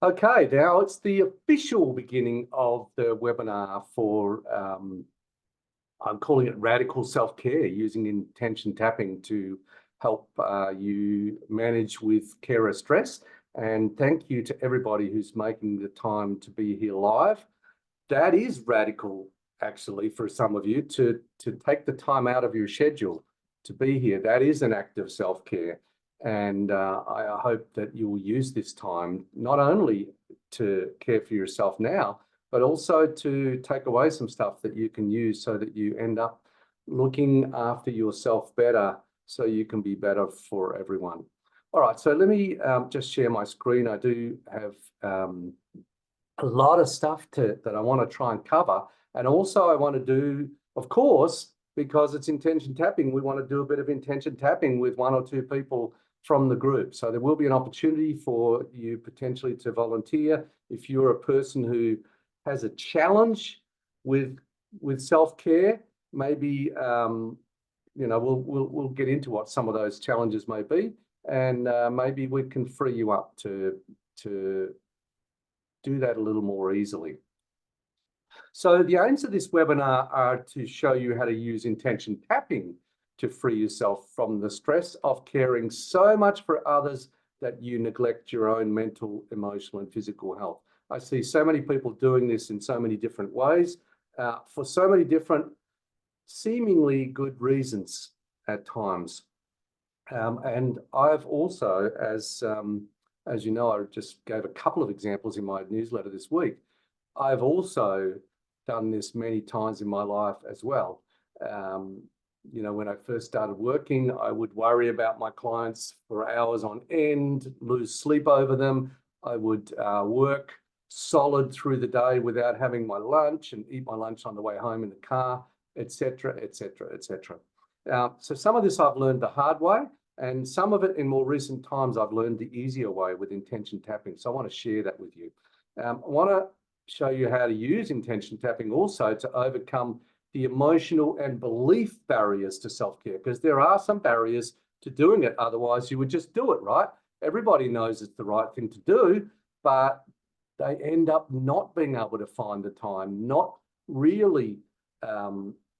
Okay, now it's the official beginning of the webinar for, I'm calling it Radical Self-Care, using intention tapping to help you manage with carer stress. And thank you to everybody who's making the time to be here live. That is radical, actually, for some of you to take the time out of your schedule to be here. That is an act of self-care. And I hope that you will use this time not only to care for yourself now, but also to take away some stuff that you can use so that you end up looking after yourself better so you can be better for everyone. All right, so let me just share my screen. I do have a lot of stuff that I want to try and cover. And also I want to do, of course, because it's intention tapping, we want to do a bit of intention tapping with one or two people from the group. So there will be an opportunity for you potentially to volunteer if you're a person who has a challenge with self-care. Maybe we'll get into what some of those challenges may be, and maybe we can free you up to do that a little more easily. So the aims of this webinar are to show you how to use intention tapping to free yourself from the stress of caring so much for others that you neglect your own mental, emotional, and physical health. I see so many people doing this in so many different ways, for so many different, seemingly good reasons at times. And I've also, as you know, I just gave a couple of examples in my newsletter this week. I've also done this many times in my life as well. When I first started working, I would worry about my clients for hours on end, lose sleep over them. I would work solid through the day without having my lunch and eat my lunch on the way home in the car, etc., etc., etc. So some of this I've learned the hard way, and some of it in more recent times I've learned the easier way with intention tapping. So I want to share that with you. I want to show you how to use intention tapping also to overcome the emotional and belief barriers to self-care, because there are some barriers to doing it. Otherwise, you would just do it, right? Everybody knows it's the right thing to do, but they end up not being able to find the time, not really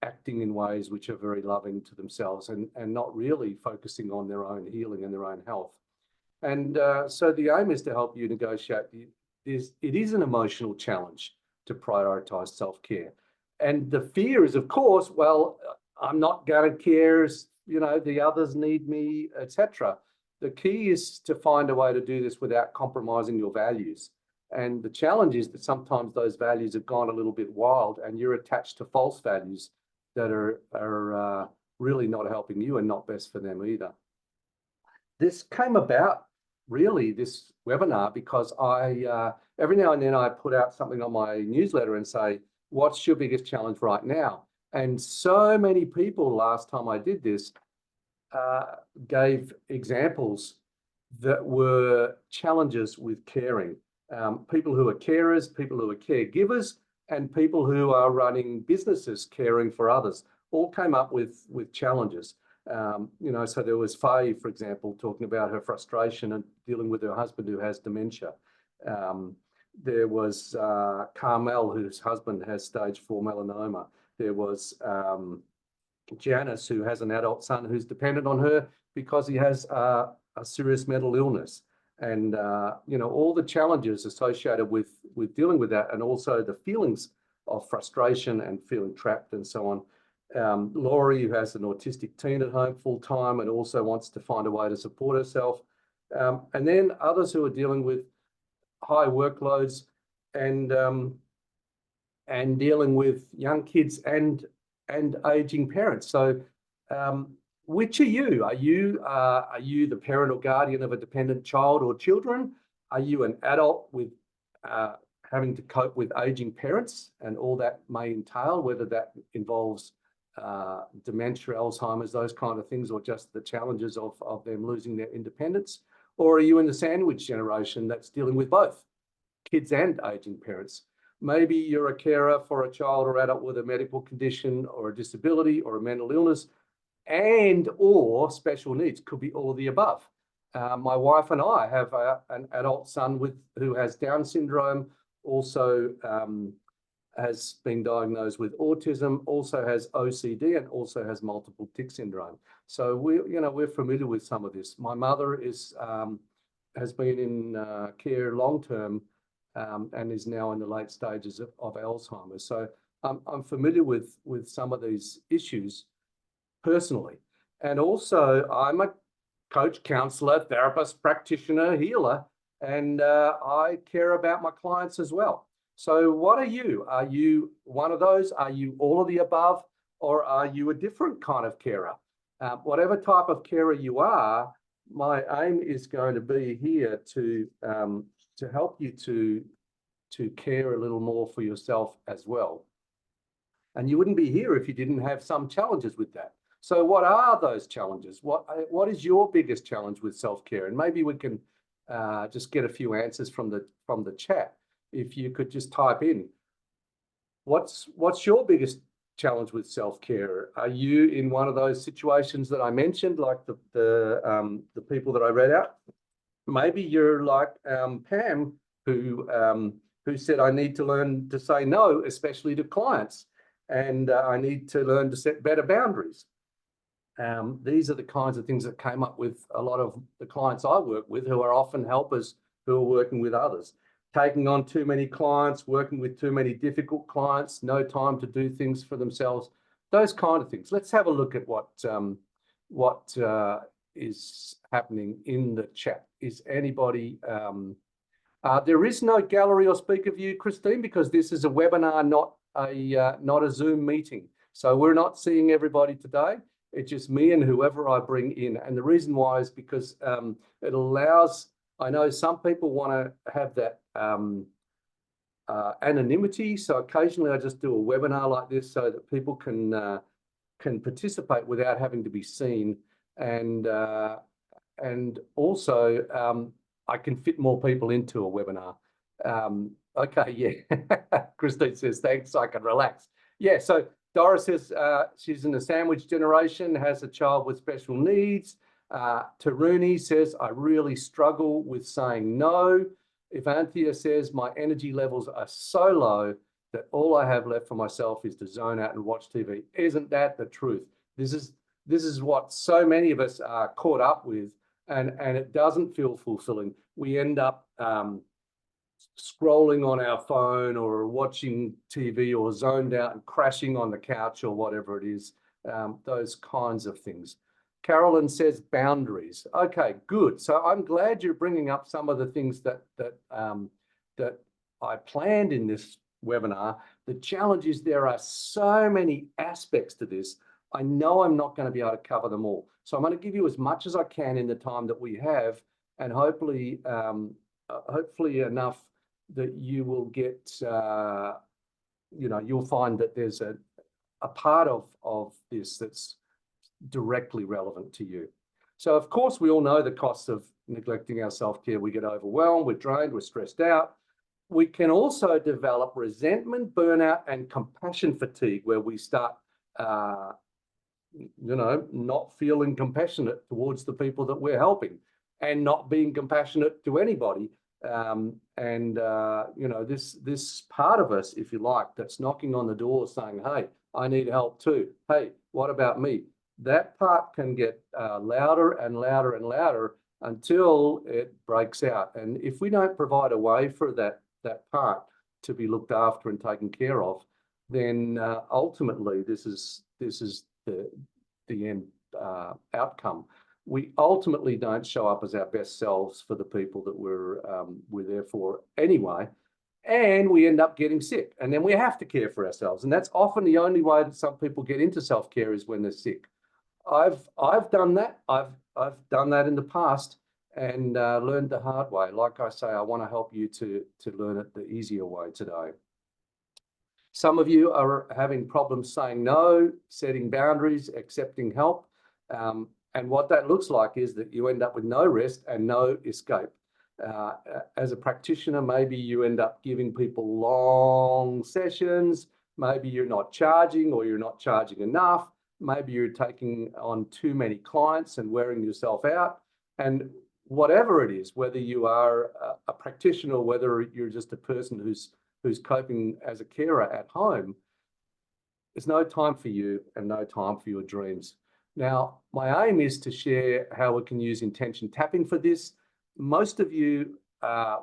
acting in ways which are very loving to themselves, and not really focusing on their own healing and their own health. And so the aim is to help you negotiate. It is an emotional challenge to prioritize self-care. And the fear is, of course, well, I'm not going to care, the others need me, etc. The key is to find a way to do this without compromising your values. And the challenge is that sometimes those values have gone a little bit wild and you're attached to false values that are really not helping you and not best for them either. This came about, really, this webinar, because I every now and then I put out something on my newsletter and say, what's your biggest challenge right now? And so many people last time I did this gave examples that were challenges with caring. People who are carers, people who are caregivers, and people who are running businesses caring for others all came up with challenges. So there was Faye, for example, talking about her frustration and dealing with her husband who has dementia. There was Carmel, whose husband has stage 4 melanoma. There was Janice, who has an adult son who's dependent on her because he has a serious mental illness. And, all the challenges associated with dealing with that, and also the feelings of frustration and feeling trapped and so on. Laurie, who has an autistic teen at home full time and also wants to find a way to support herself. And then others who are dealing with high workloads and dealing with young kids and aging parents. So which are you? Are you the parent or guardian of a dependent child or children? Are you an adult with having to cope with aging parents and all that may entail, whether that involves dementia, Alzheimer's, those kind of things, or just the challenges of them losing their independence? Or are you in the sandwich generation that's dealing with both kids and aging parents? Maybe you're a carer for a child or adult with a medical condition or a disability or a mental illness and or special needs. Could be all of the above. My wife and I have an adult son who has Down syndrome, also has been diagnosed with autism, also has OCD, and also has multiple tic syndrome. So we're familiar with some of this. My mother has been in care long term and is now in the late stages of Alzheimer's. So I'm familiar with some of these issues personally. And also I'm a coach, counselor, therapist, practitioner, healer, and I care about my clients as well. So what are you? Are you one of those? Are you all of the above? Or are you a different kind of carer? Whatever type of carer you are, my aim is going to be here to help you to care a little more for yourself as well. And you wouldn't be here if you didn't have some challenges with that. So what are those challenges? What is your biggest challenge with self-care? And maybe we can just get a few answers from the chat. If you could just type in, what's your biggest challenge with self-care? Are you in one of those situations that I mentioned, like the people that I read out? Maybe you're like Pam, who said, I need to learn to say no, especially to clients, and I need to learn to set better boundaries. These are the kinds of things that came up with a lot of the clients I work with, who are often helpers who are working with others. Taking on too many clients, working with too many difficult clients, no time to do things for themselves, those kind of things. Let's have a look at what is happening in the chat. Is anybody... there is no gallery or speaker view, Christine, because this is a webinar, not a Zoom meeting. So we're not seeing everybody today. It's just me and whoever I bring in. And the reason why is because it allows, I know some people want to have that anonymity. So occasionally I just do a webinar like this so that people can participate without having to be seen. And also I can fit more people into a webinar. Okay, yeah. Christine says, thanks, I can relax. Yeah, so Doris says she's in the sandwich generation, has a child with special needs. Taruni says, I really struggle with saying no. If Anthea says, my energy levels are so low that all I have left for myself is to zone out and watch TV. Isn't that the truth? This is what so many of us are caught up with, and it doesn't feel fulfilling. We end up scrolling on our phone or watching TV or zoned out and crashing on the couch or whatever it is, those kinds of things. Carolyn says boundaries. Okay, good. So I'm glad you're bringing up some of the things that I planned in this webinar. The challenge is there are so many aspects to this. I know I'm not going to be able to cover them all. So I'm going to give you as much as I can in the time that we have, and hopefully enough that you will get, you'll find that there's a part of this that's directly relevant to you. So of course, we all know the costs of neglecting our self-care. We get overwhelmed, we're drained, we're stressed out. We can also develop resentment, burnout, and compassion fatigue, where we start, not feeling compassionate towards the people that we're helping, and not being compassionate to anybody. This part of us, if you like, that's knocking on the door saying, hey, I need help too. Hey, what about me? That part can get louder and louder and louder until it breaks out. And if we don't provide a way for that part to be looked after and taken care of, then ultimately this is the end outcome. We ultimately don't show up as our best selves for the people that we're there for anyway, and we end up getting sick, and then we have to care for ourselves. And that's often the only way that some people get into self-care, is when they're sick. I've done that. I've done that in the past and learned the hard way. Like I say, I want to help you to learn it the easier way today. Some of you are having problems saying no, setting boundaries, accepting help. And what that looks like is that you end up with no rest and no escape. As a practitioner, maybe you end up giving people long sessions. Maybe you're not charging, or you're not charging enough. Maybe you're taking on too many clients and wearing yourself out. And whatever it is, whether you are a practitioner, whether you're just a person who's coping as a carer at home, there's no time for you and no time for your dreams. Now, my aim is to share how we can use intention tapping for this. Most of you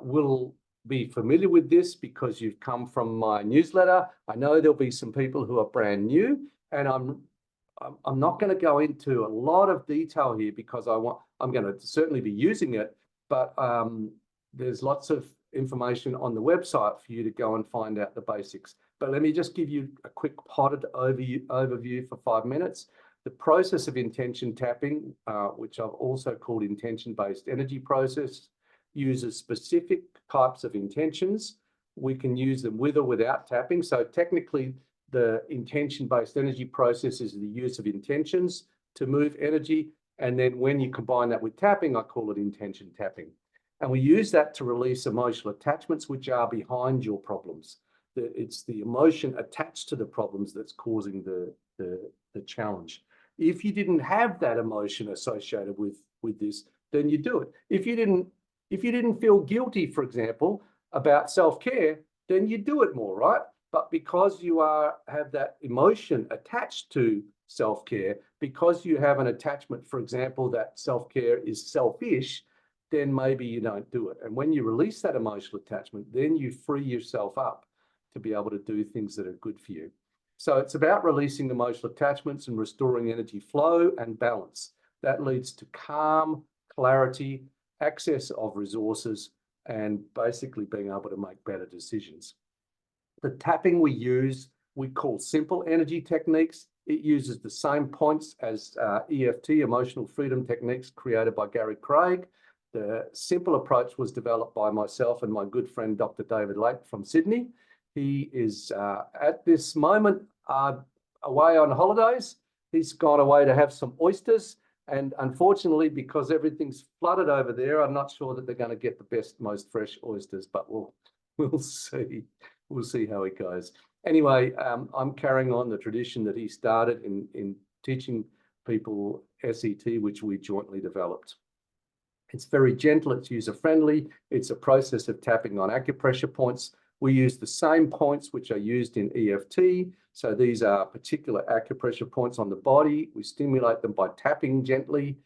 will be familiar with this because you've come from my newsletter. I know there'll be some people who are brand new, and I'm not going to go into a lot of detail here because I'm going to certainly be using it, but there's lots of information on the website for you to go and find out the basics. But let me just give you a quick potted overview for 5 minutes. The process of intention tapping, which I've also called intention-based energy process, uses specific types of intentions. We can use them with or without tapping. So technically, the intention-based energy process is the use of intentions to move energy. And then when you combine that with tapping, I call it intention tapping. And we use that to release emotional attachments, which are behind your problems. It's the emotion attached to the problems that's causing the challenge. If you didn't have that emotion associated with this, then you do it. If you didn't feel guilty, for example, about self-care, then you do it more, right? But because you have that emotion attached to self-care, because you have an attachment, for example, that self-care is selfish, then maybe you don't do it. And when you release that emotional attachment, then you free yourself up to be able to do things that are good for you. So it's about releasing emotional attachments and restoring energy flow and balance. That leads to calm, clarity, access of resources, and basically being able to make better decisions. The tapping we use, we call simple energy techniques. It uses the same points as EFT, emotional freedom techniques, created by Gary Craig. The simple approach was developed by myself and my good friend, Dr. David Lake from Sydney. He is at this moment away on holidays. He's gone away to have some oysters. And unfortunately, because everything's flooded over there, I'm not sure that they're going to get the best, most fresh oysters, but we'll see. We'll see how it goes. Anyway, I'm carrying on the tradition that he started in teaching people SET, which we jointly developed. It's very gentle, it's user-friendly. It's a process of tapping on acupressure points. We use the same points which are used in EFT. So these are particular acupressure points on the body. We stimulate them by tapping gently.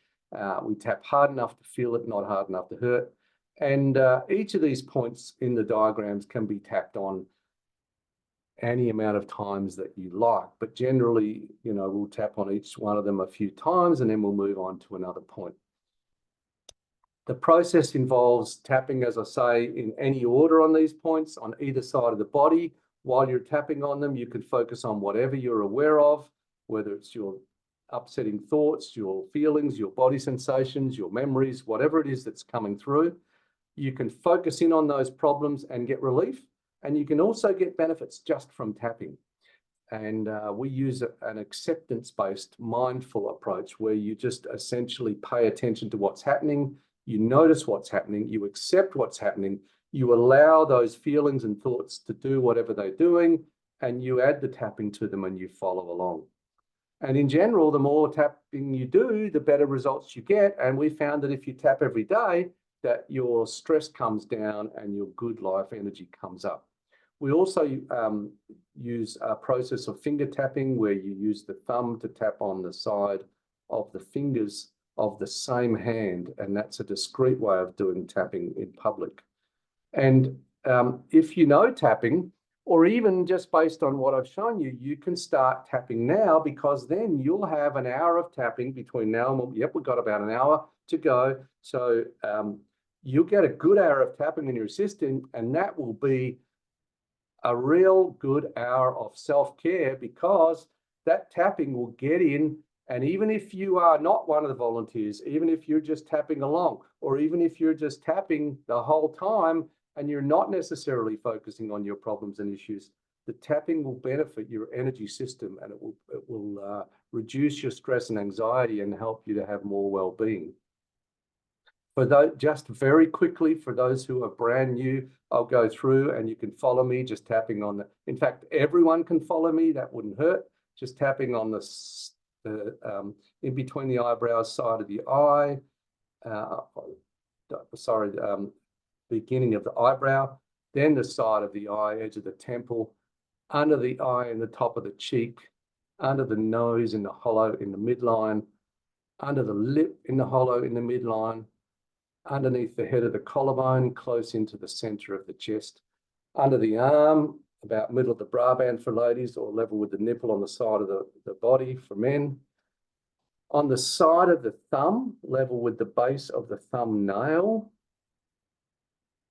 We tap hard enough to feel it, not hard enough to hurt. And each of these points in the diagrams can be tapped on any amount of times that you like. But generally, we'll tap on each one of them a few times and then we'll move on to another point. The process involves tapping, as I say, in any order on these points on either side of the body. While you're tapping on them, you can focus on whatever you're aware of, whether it's your upsetting thoughts, your feelings, your body sensations, your memories, whatever it is that's coming through. You can focus in on those problems and get relief. And you can also get benefits just from tapping. And we use an acceptance-based mindful approach where you just essentially pay attention to what's happening. You notice what's happening, you accept what's happening, you allow those feelings and thoughts to do whatever they're doing, and you add the tapping to them and you follow along. And in general, the more tapping you do, the better results you get. And we found that if you tap every day, that your stress comes down and your good life energy comes up. We also use a process of finger tapping where you use the thumb to tap on the side of the fingers of the same hand, and that's a discrete way of doing tapping in public. And if you know tapping, or even just based on what I've shown you, you can start tapping now, because then you'll have an hour of tapping between now and, yep, we've got about an hour to go. So you'll get a good hour of tapping in your system, and that will be a real good hour of self-care, because that tapping will get in. And even if you are not one of the volunteers, even if you're just tapping along, or even if you're just tapping the whole time and you're not necessarily focusing on your problems and issues, the tapping will benefit your energy system, and it will reduce your stress and anxiety and help you to have more well-being. For those, just very quickly, for those who are brand new, I'll go through and you can follow me just tapping on the, in fact, everyone can follow me, that wouldn't hurt. Just tapping on the in between the eyebrows, side of the eye, beginning of the eyebrow, then the side of the eye, edge of the temple, under the eye and the top of the cheek, under the nose in the hollow in the midline, under the lip in the hollow in the midline, underneath the head of the collarbone, close into the center of the chest, under the arm, about middle of the bra band for ladies, or level with the nipple on the side of the body for men. On the side of the thumb, level with the base of the thumbnail.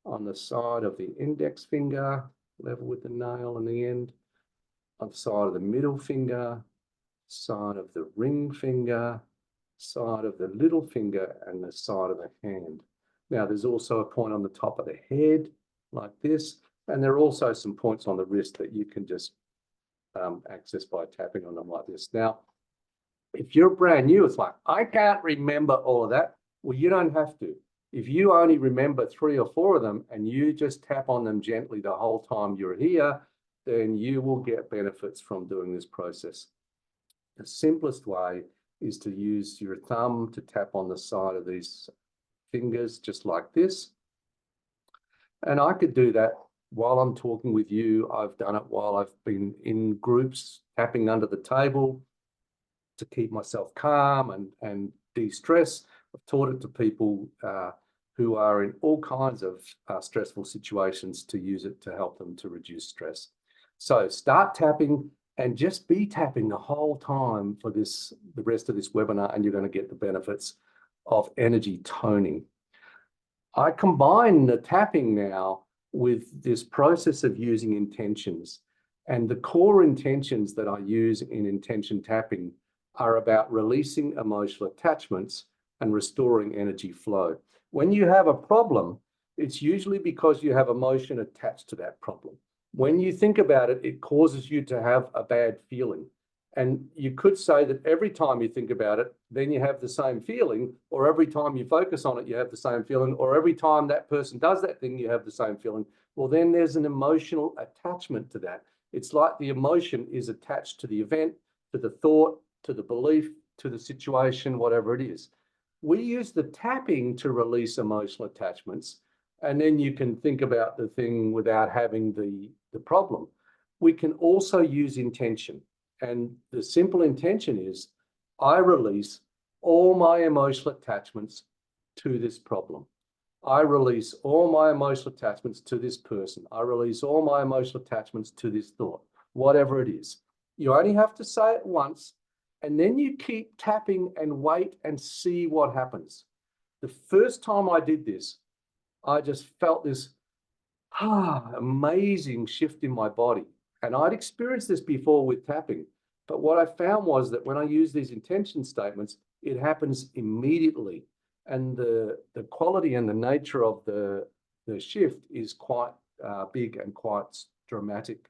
On the side of the index finger, level with the nail on the end. On the side of the middle finger, side of the ring finger, side of the little finger, and the side of the hand. Now, there's also a point on the top of the head, like this, and there are also some points on the wrist that you can just access by tapping on them like this. Now, if you're brand new, it's like, I can't remember all of that. Well, you don't have to. If you only remember 3 or 4 of them and you just tap on them gently the whole time you're here, then you will get benefits from doing this process. The simplest way is to use your thumb to tap on the side of these fingers, just like this. And I could do that while I'm talking with you. I've done it while I've been in groups, tapping under the table to keep myself calm and de-stress. I've taught it to people who are in all kinds of stressful situations to use it to help them to reduce stress. So start tapping and just be tapping the whole time for the rest of this webinar, and you're going to get the benefits of energy toning. I combine the tapping now with this process of using intentions, and the core intentions that I use in intention tapping are about releasing emotional attachments and restoring energy flow. When you have a problem, it's usually because you have emotion attached to that problem. When you think about it, it causes you to have a bad feeling. And you could say that every time you think about it, then you have the same feeling, or every time you focus on it, you have the same feeling, or every time that person does that thing, you have the same feeling. Well, then there's an emotional attachment to that. It's like the emotion is attached to the event, to the thought, to the belief, to the situation, whatever it is. We use the tapping to release emotional attachments, and then you can think about the thing without having the problem. We can also use intention. And the simple intention is, I release all my emotional attachments to this problem. I release all my emotional attachments to this person. I release all my emotional attachments to this thought, whatever it is. You only have to say it once, and then you keep tapping and wait and see what happens. The first time I did this, I just felt this amazing shift in my body. And I'd experienced this before with tapping. But what I found was that when I use these intention statements, it happens immediately. And the quality and the nature of the shift is quite big and quite dramatic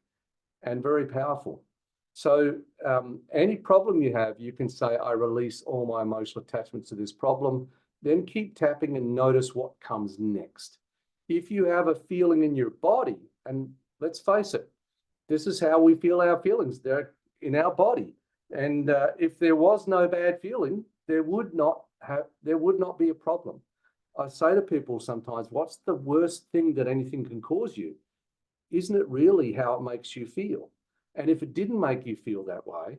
and very powerful. So any problem you have, you can say, I release all my emotional attachments to this problem. Then keep tapping and notice what comes next. If you have a feeling in your body, and let's face it, this is how we feel our feelings. They're in our body. And if there was no bad feeling, there would not be a problem. I say to people sometimes, what's the worst thing that anything can cause you? Isn't it really how it makes you feel? And if it didn't make you feel that way,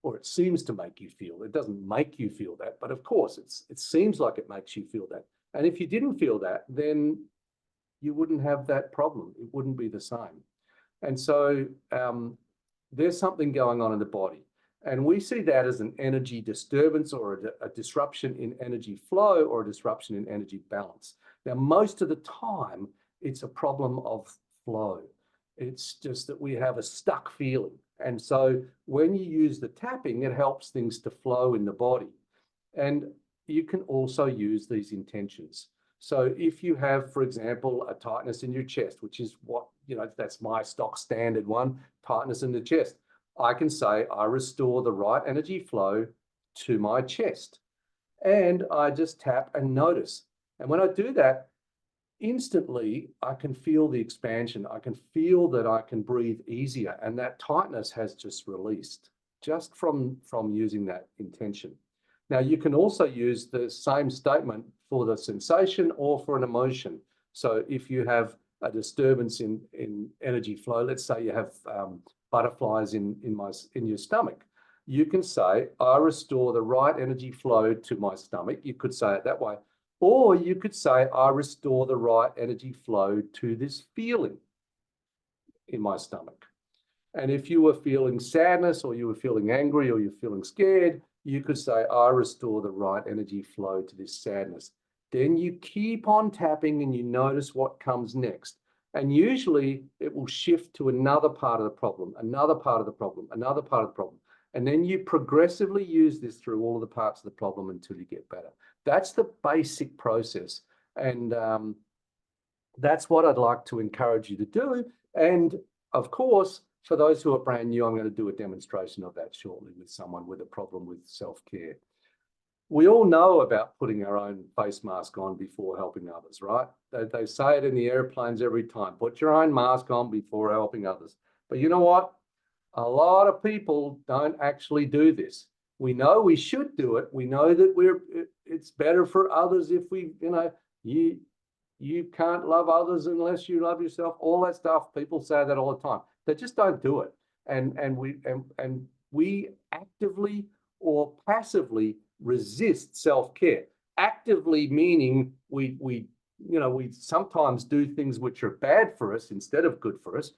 or it seems to make you feel, it doesn't make you feel that, but of course it seems like it makes you feel that. And if you didn't feel that, then you wouldn't have that problem. It wouldn't be the same. And so there's something going on in the body. And we see that as an energy disturbance, or a disruption in energy flow, or a disruption in energy balance. Now, most of the time, it's a problem of flow. It's just that we have a stuck feeling. And so when you use the tapping, it helps things to flow in the body. And you can also use these intentions. So if you have, for example, a tightness in your chest, which is what, that's my stock standard one, tightness in the chest, I can say, I restore the right energy flow to my chest. And I just tap and notice. And when I do that, instantly, I can feel the expansion. I can feel that I can breathe easier, and that tightness has just released just from using that intention. Now, you can also use the same statement for the sensation or for an emotion. So if you have a disturbance in energy flow, let's say you have butterflies in your stomach, you can say, I restore the right energy flow to my stomach. You could say it that way. Or you could say, I restore the right energy flow to this feeling in my stomach. And if you were feeling sadness, or you were feeling angry, or you're feeling scared, you could say, I restore the right energy flow to this sadness. Then you keep on tapping and you notice what comes next. And usually it will shift to another part of the problem, another part of the problem, another part of the problem. And then you progressively use this through all of the parts of the problem until you get better. That's the basic process. And that's what I'd like to encourage you to do. And of course, for those who are brand new, I'm going to do a demonstration of that shortly with someone with a problem with self-care. We all know about putting our own face mask on before helping others, right? They say it in the airplanes every time, put your own mask on before helping others. But you know what? A lot of people don't actually do this. We know we should do it. We know that it's better for others if we, you can't love others unless you love yourself, all that stuff. People say that all the time. They just don't do it. And we actively or passively resist self-care. Actively meaning we sometimes do things which are bad for us instead of good for us.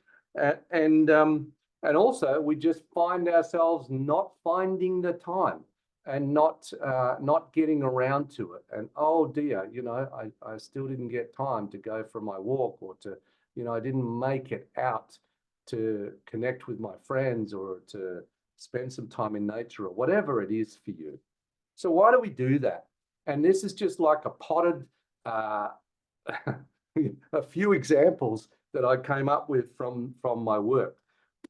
And also we just find ourselves not finding the time and not getting around to it. And oh dear, I still didn't get time to go for my walk, or to, I didn't make it out to connect with my friends, or to spend some time in nature, or whatever it is for you. So why do we do that? And this is just like a potted, a few examples that I came up with from my work.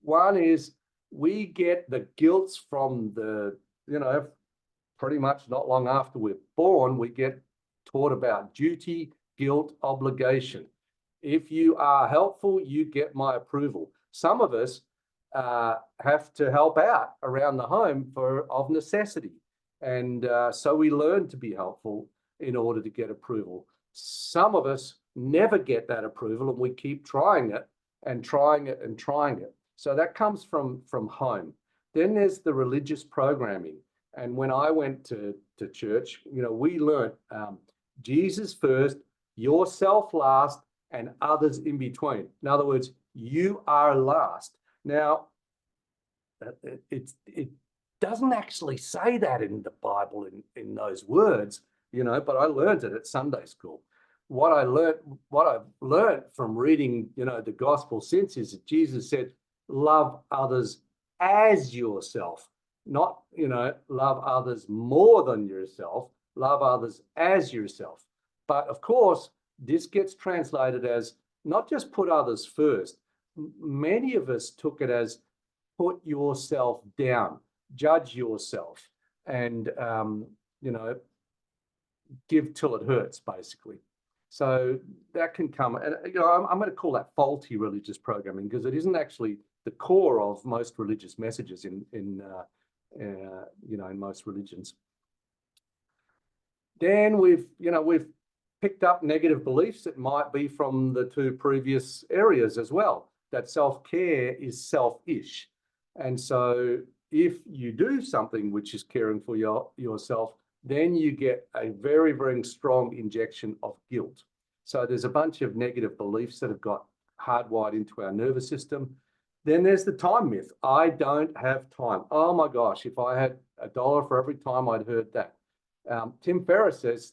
One is we get the guilts from the, pretty much not long after we're born, we get taught about duty, guilt, obligation. If you are helpful, you get my approval. Some of us have to help out around the home of necessity. And so we learn to be helpful in order to get approval. Some of us never get that approval, and we keep trying it and trying it and trying it. So that comes from home. Then there's the religious programming. And when I went to church, we learned Jesus first, yourself last, and others in between. In other words, you are last. Now, it doesn't actually say that in the Bible in those words, but I learned it at Sunday school. What I've learned from reading, the gospel since, is that Jesus said, love others as yourself, not, love others more than yourself, love others as yourself. But of course, this gets translated as not just put others first. Many of us took it as put yourself down, judge yourself, and, give till it hurts, basically. So that can come, and I'm going to call that faulty religious programming, because it isn't actually the core of most religious messages in most religions. Then we've picked up negative beliefs that might be from the two previous areas as well, that self-care is selfish. And so if you do something which is caring for yourself, then you get a very, very strong injection of guilt. So there's a bunch of negative beliefs that have got hardwired into our nervous system. Then there's the time myth. I don't have time. Oh my gosh, if I had $1 for every time I'd heard that. Tim Ferriss says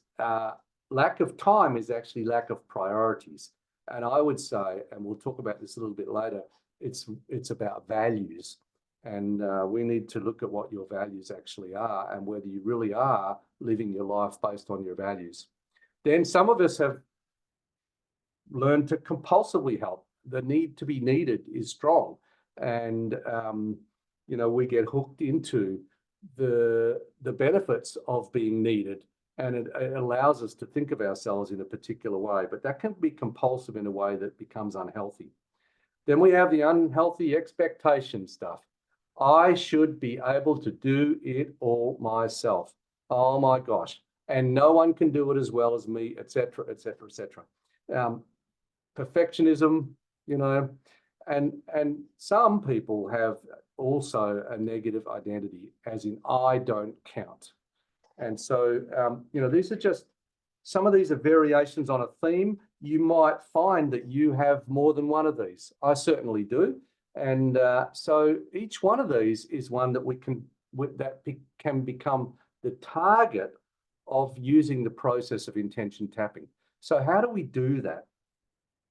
lack of time is actually lack of priorities. And I would say, and we'll talk about this a little bit later, it's about values. And we need to look at what your values actually are, and whether you really are living your life based on your values. Then some of us have learned to compulsively help. The need to be needed is strong. And, we get hooked into the benefits of being needed, and it allows us to think of ourselves in a particular way, but that can be compulsive in a way that becomes unhealthy. Then we have the unhealthy expectation stuff. I should be able to do it all myself. Oh my gosh. and no one can do it as well as me, etc., etc., etc. Perfectionism, you know, and some people have also a negative identity, as in I don't count. And so, you know, these are just, some of these are variations on a theme. You might find that you have more than one of these. I certainly do. And so each one of these is one that can become the target of using the process of intention tapping. So how do we do that?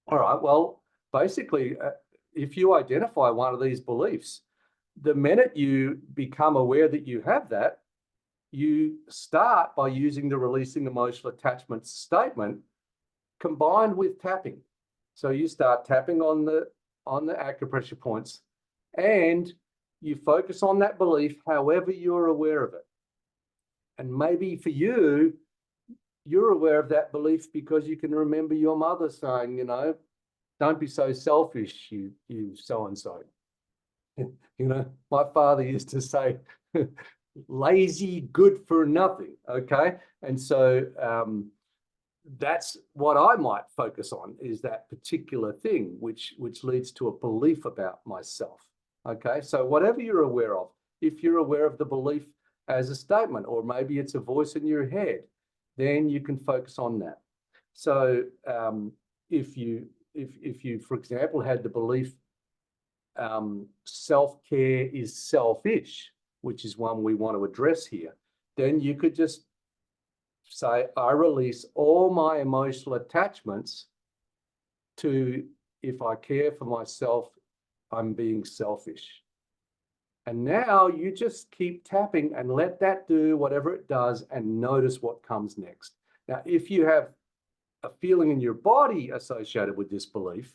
All right, well, basically, if you identify one of these beliefs, the minute you become aware that you have that, you start by using the releasing emotional attachment statement combined with tapping. So you start tapping on the acupressure points, and you focus on that belief however you're aware of it. And maybe for you, you're aware of that belief because you can remember your mother saying, you know, don't be so selfish, you so-and-so. You know, my father used to say, lazy, good for nothing, okay? And so that's what I might focus on, is that particular thing, which leads to a belief about myself, okay? So whatever you're aware of, if you're aware of the belief as a statement, or maybe it's a voice in your head, then you can focus on that. So if you, for example, had the belief self-care is selfish, which is one we want to address here, then you could just say, I release all my emotional attachments to, if I care for myself, I'm being selfish. And now you just keep tapping and let that do whatever it does and notice what comes next. Now, if you have a feeling in your body associated with this belief,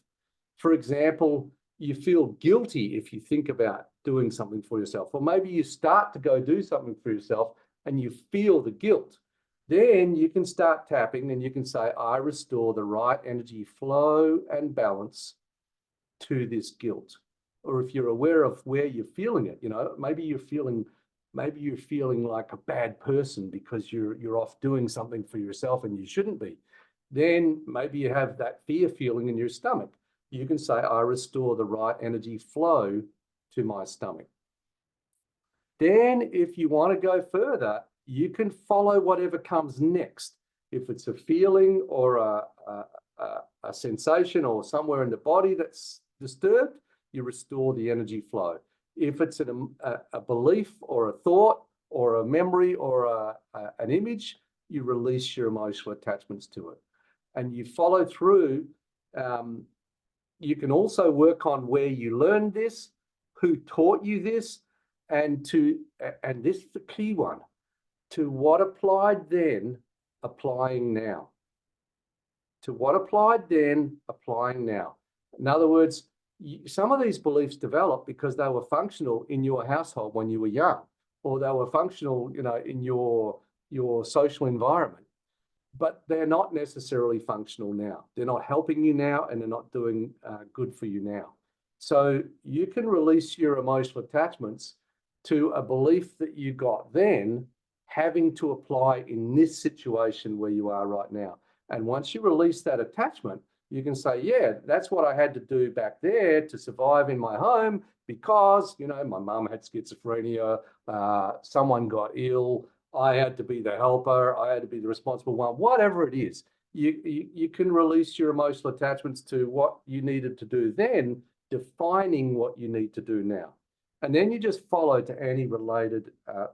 for example, you feel guilty if you think about doing something for yourself, or maybe you start to go do something for yourself and you feel the guilt, then you can start tapping and you can say, I restore the right energy flow and balance to this guilt. Or if you're aware of where you're feeling it, you know, maybe you're feeling like a bad person because you're off doing something for yourself and you shouldn't be. Then maybe you have that fear feeling in your stomach. You can say, I restore the right energy flow to my stomach. Then if you want to go further, you can follow whatever comes next. If it's a feeling or a sensation or somewhere in the body that's disturbed, you restore the energy flow. If it's a belief or a thought or a memory or an image, you release your emotional attachments to it. And you follow through. You can also work on where you learned this, who taught you this, and this is the key one, to what applied then, applying now. To what applied then, applying now. In other words, some of these beliefs develop because they were functional in your household when you were young, or they were functional, you know, in your social environment, but they're not necessarily functional now. They're not helping you now, and they're not doing good for you now. So you can release your emotional attachments to a belief that you got then, having to apply in this situation where you are right now. And once you release that attachment, you can say, yeah, that's what I had to do back there to survive in my home because, you know, my mum had schizophrenia, someone got ill, I had to be the helper, I had to be the responsible one, whatever it is. You can release your emotional attachments to what you needed to do then, defining what you need to do now. And then you just follow to any related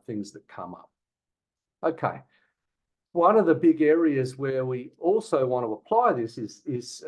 things that come up. Okay. One of the big areas where we also want to apply this is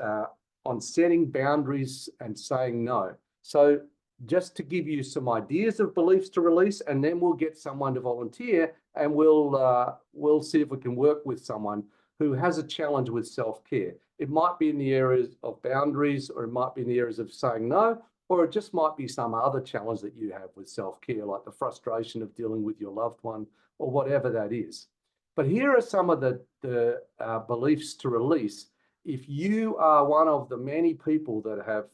on setting boundaries and saying no. So just to give you some ideas of beliefs to release, and then we'll get someone to volunteer, and we'll see if we can work with someone who has a challenge with self-care. It might be in the areas of boundaries, or it might be in the areas of saying no, or it just might be some other challenge that you have with self-care, like the frustration of dealing with your loved one, or whatever that is. But here are some of the beliefs to release. If you are one of the many people that have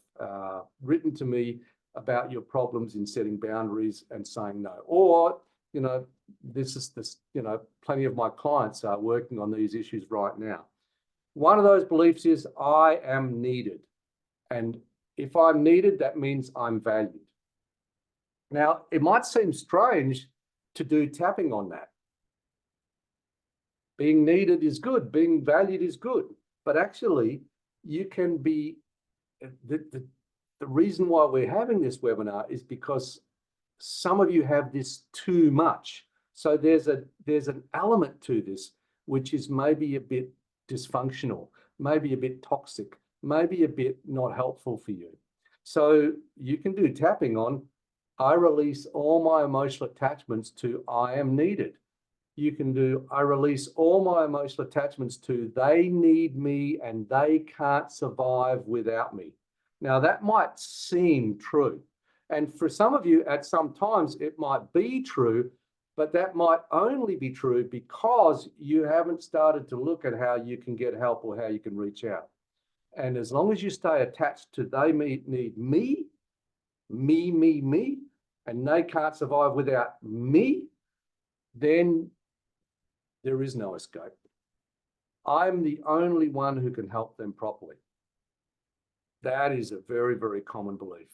written to me about your problems in setting boundaries and saying no, or, you know, plenty of my clients are working on these issues right now. One of those beliefs is I am needed. And if I'm needed, that means I'm valued. Now, it might seem strange to do tapping on that. Being needed is good, being valued is good, but actually you can be, the reason why we're having this webinar is because some of you have this too much. So there's an element to this which is maybe a bit dysfunctional, maybe a bit toxic, maybe a bit not helpful for you. So you can do tapping on, I release all my emotional attachments to I am needed. You can do, I release all my emotional attachments to they need me and they can't survive without me. Now that might seem true. And for some of you at some times it might be true, but that might only be true because you haven't started to look at how you can get help or how you can reach out. And as long as you stay attached to they need me, and they can't survive without me, then there is no escape. I'm the only one who can help them properly. That is a very, very common belief.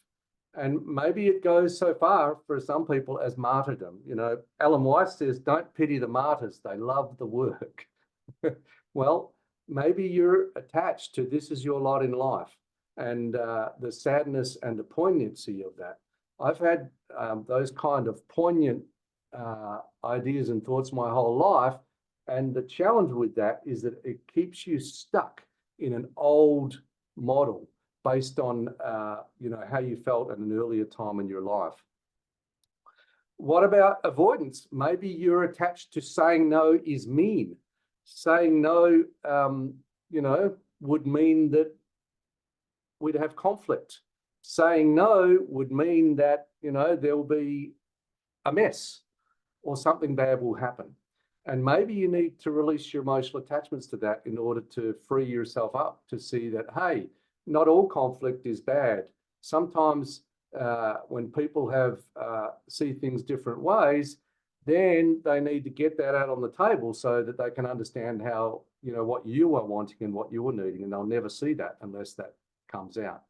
And maybe it goes so far for some people as martyrdom. You know, Ellen White says, don't pity the martyrs, they love the work. Well, maybe you're attached to this is your lot in life and the sadness and the poignancy of that. I've had those kind of poignant ideas and thoughts my whole life. And the challenge with that is that it keeps you stuck in an old model based on how you felt at an earlier time in your life. What about avoidance? Maybe you're attached to saying no is mean. Saying no, would mean that we'd have conflict. Saying no would mean that, there will be a mess or something bad will happen. And maybe you need to release your emotional attachments to that in order to free yourself up to see that, hey, not all conflict is bad. Sometimes when people see things different ways, then they need to get that out on the table so that they can understand how, what you are wanting and what you are needing, and they'll never see that unless that comes out.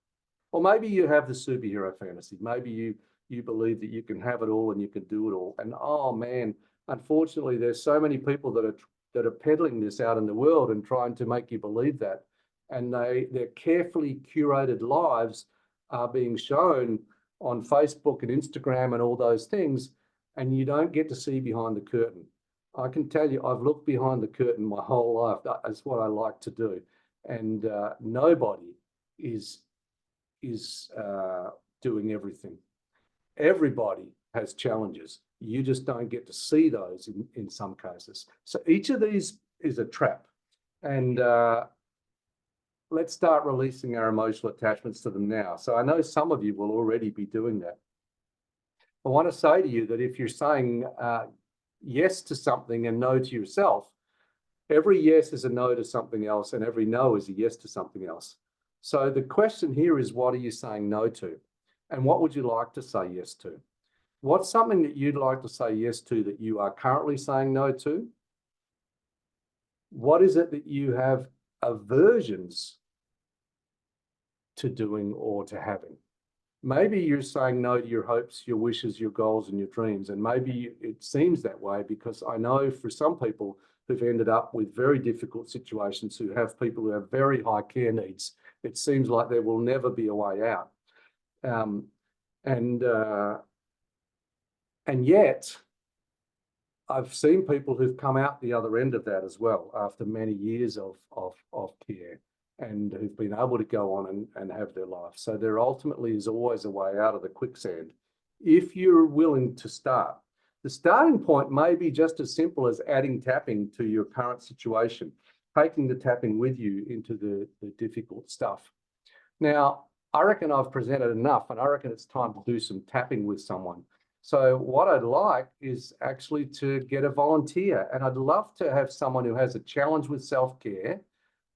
Or maybe you have the superhero fantasy. Maybe you believe that you can have it all and you can do it all. And oh man, unfortunately, there's so many people that are peddling this out in the world and trying to make you believe that. And their carefully curated lives are being shown on Facebook and Instagram and all those things, and you don't get to see behind the curtain. I can tell you, I've looked behind the curtain my whole life. That's what I like to do. And nobody is doing everything. Everybody has challenges. You just don't get to see those in some cases. So each of these is a trap. And let's start releasing our emotional attachments to them now. So I know some of you will already be doing that. I want to say to you that if you're saying yes to something and no to yourself, every yes is a no to something else and every no is a yes to something else. So the question here is, what are you saying no to? And what would you like to say yes to? What's something that you'd like to say yes to that you are currently saying no to? What is it that you have aversions to doing or to having? Maybe you're saying no to your hopes, your wishes, your goals, and your dreams. And maybe it seems that way because I know for some people who've ended up with very difficult situations, who have people who have very high care needs, it seems like there will never be a way out. And yet, I've seen people who've come out the other end of that as well after many years of care, and who've been able to go on and have their life. So there ultimately is always a way out of the quicksand if you're willing to start. The starting point may be just as simple as adding tapping to your current situation, taking the tapping with you into the difficult stuff. Now, I reckon I've presented enough, and I reckon it's time to do some tapping with someone. So what I'd like is actually to get a volunteer, and I'd love to have someone who has a challenge with self-care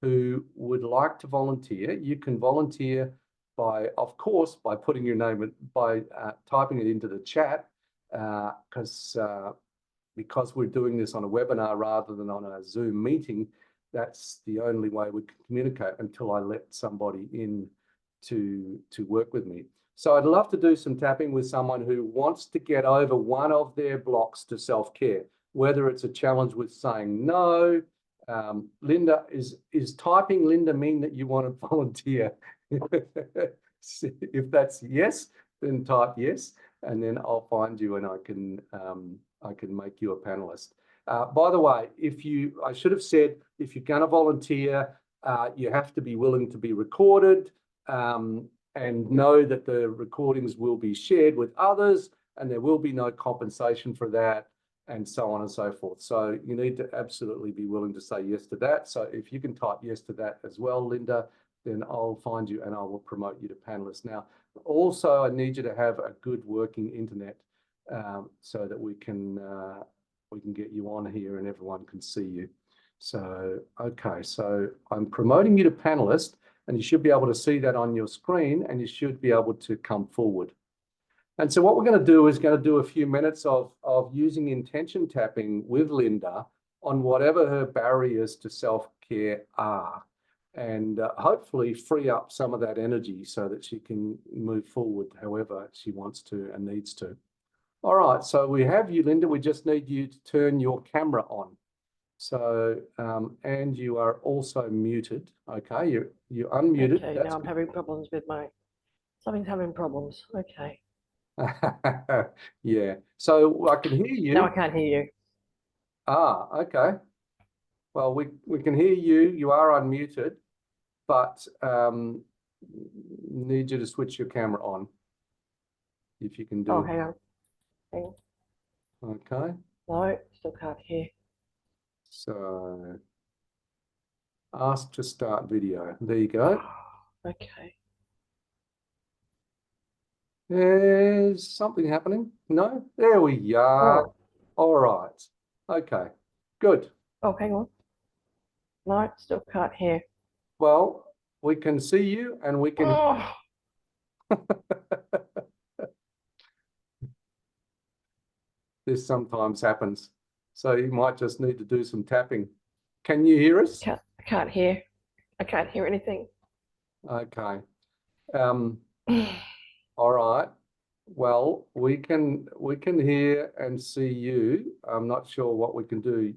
who would like to volunteer. You can volunteer by, of course, by putting your name, by typing it into the chat, because because we're doing this on a webinar rather than on a Zoom meeting, that's the only way we can communicate until I let somebody in to work with me. So I'd love to do some tapping with someone who wants to get over one of their blocks to self-care, whether it's a challenge with saying no. Linda, is typing Linda mean that you want to volunteer? If that's yes, then type yes, and then I'll find you and I can make you a panelist. By the way, I should have said, if you're going to volunteer, you have to be willing to be recorded, and know that the recordings will be shared with others, and there will be no compensation for that, and so on and so forth. So you need to absolutely be willing to say yes to that. So if you can type yes to that as well, Linda, then I'll find you and I will promote you to panelist. Now, also, I need you to have a good working internet, so that we can get you on here and everyone can see you. So, okay, so I'm promoting you to panelist, and you should be able to see that on your screen, and you should be able to come forward. And so what we're going to do is going to do a few minutes of using intention tapping with Linda on whatever her barriers to self-care are, and hopefully free up some of that energy so that she can move forward however she wants to and needs to. All right, so we have you, Linda. We just need you to turn your camera on. So, and you are also muted. Okay, you're unmuted. Okay, now I'm having problems with something's having problems. Okay. Yeah, so I can hear you. Now I can't hear you. Ah, okay. Well, we can hear you. You are unmuted, but need you to switch your camera on. If you can do Oh, it. hang on. Hang on. Okay. No, still can't hear. So ask to start video. There you go. Okay. Is something happening? No? There we are. Oh. All right. Okay. Good. Oh, hang on. No, still can't hear. Well, we can see you and we can. Oh. This sometimes happens. So you might just need to do some tapping. Can you hear us? I can't hear. I can't hear anything. Okay. All right. Well, we can hear and see you. I'm not sure what we can do,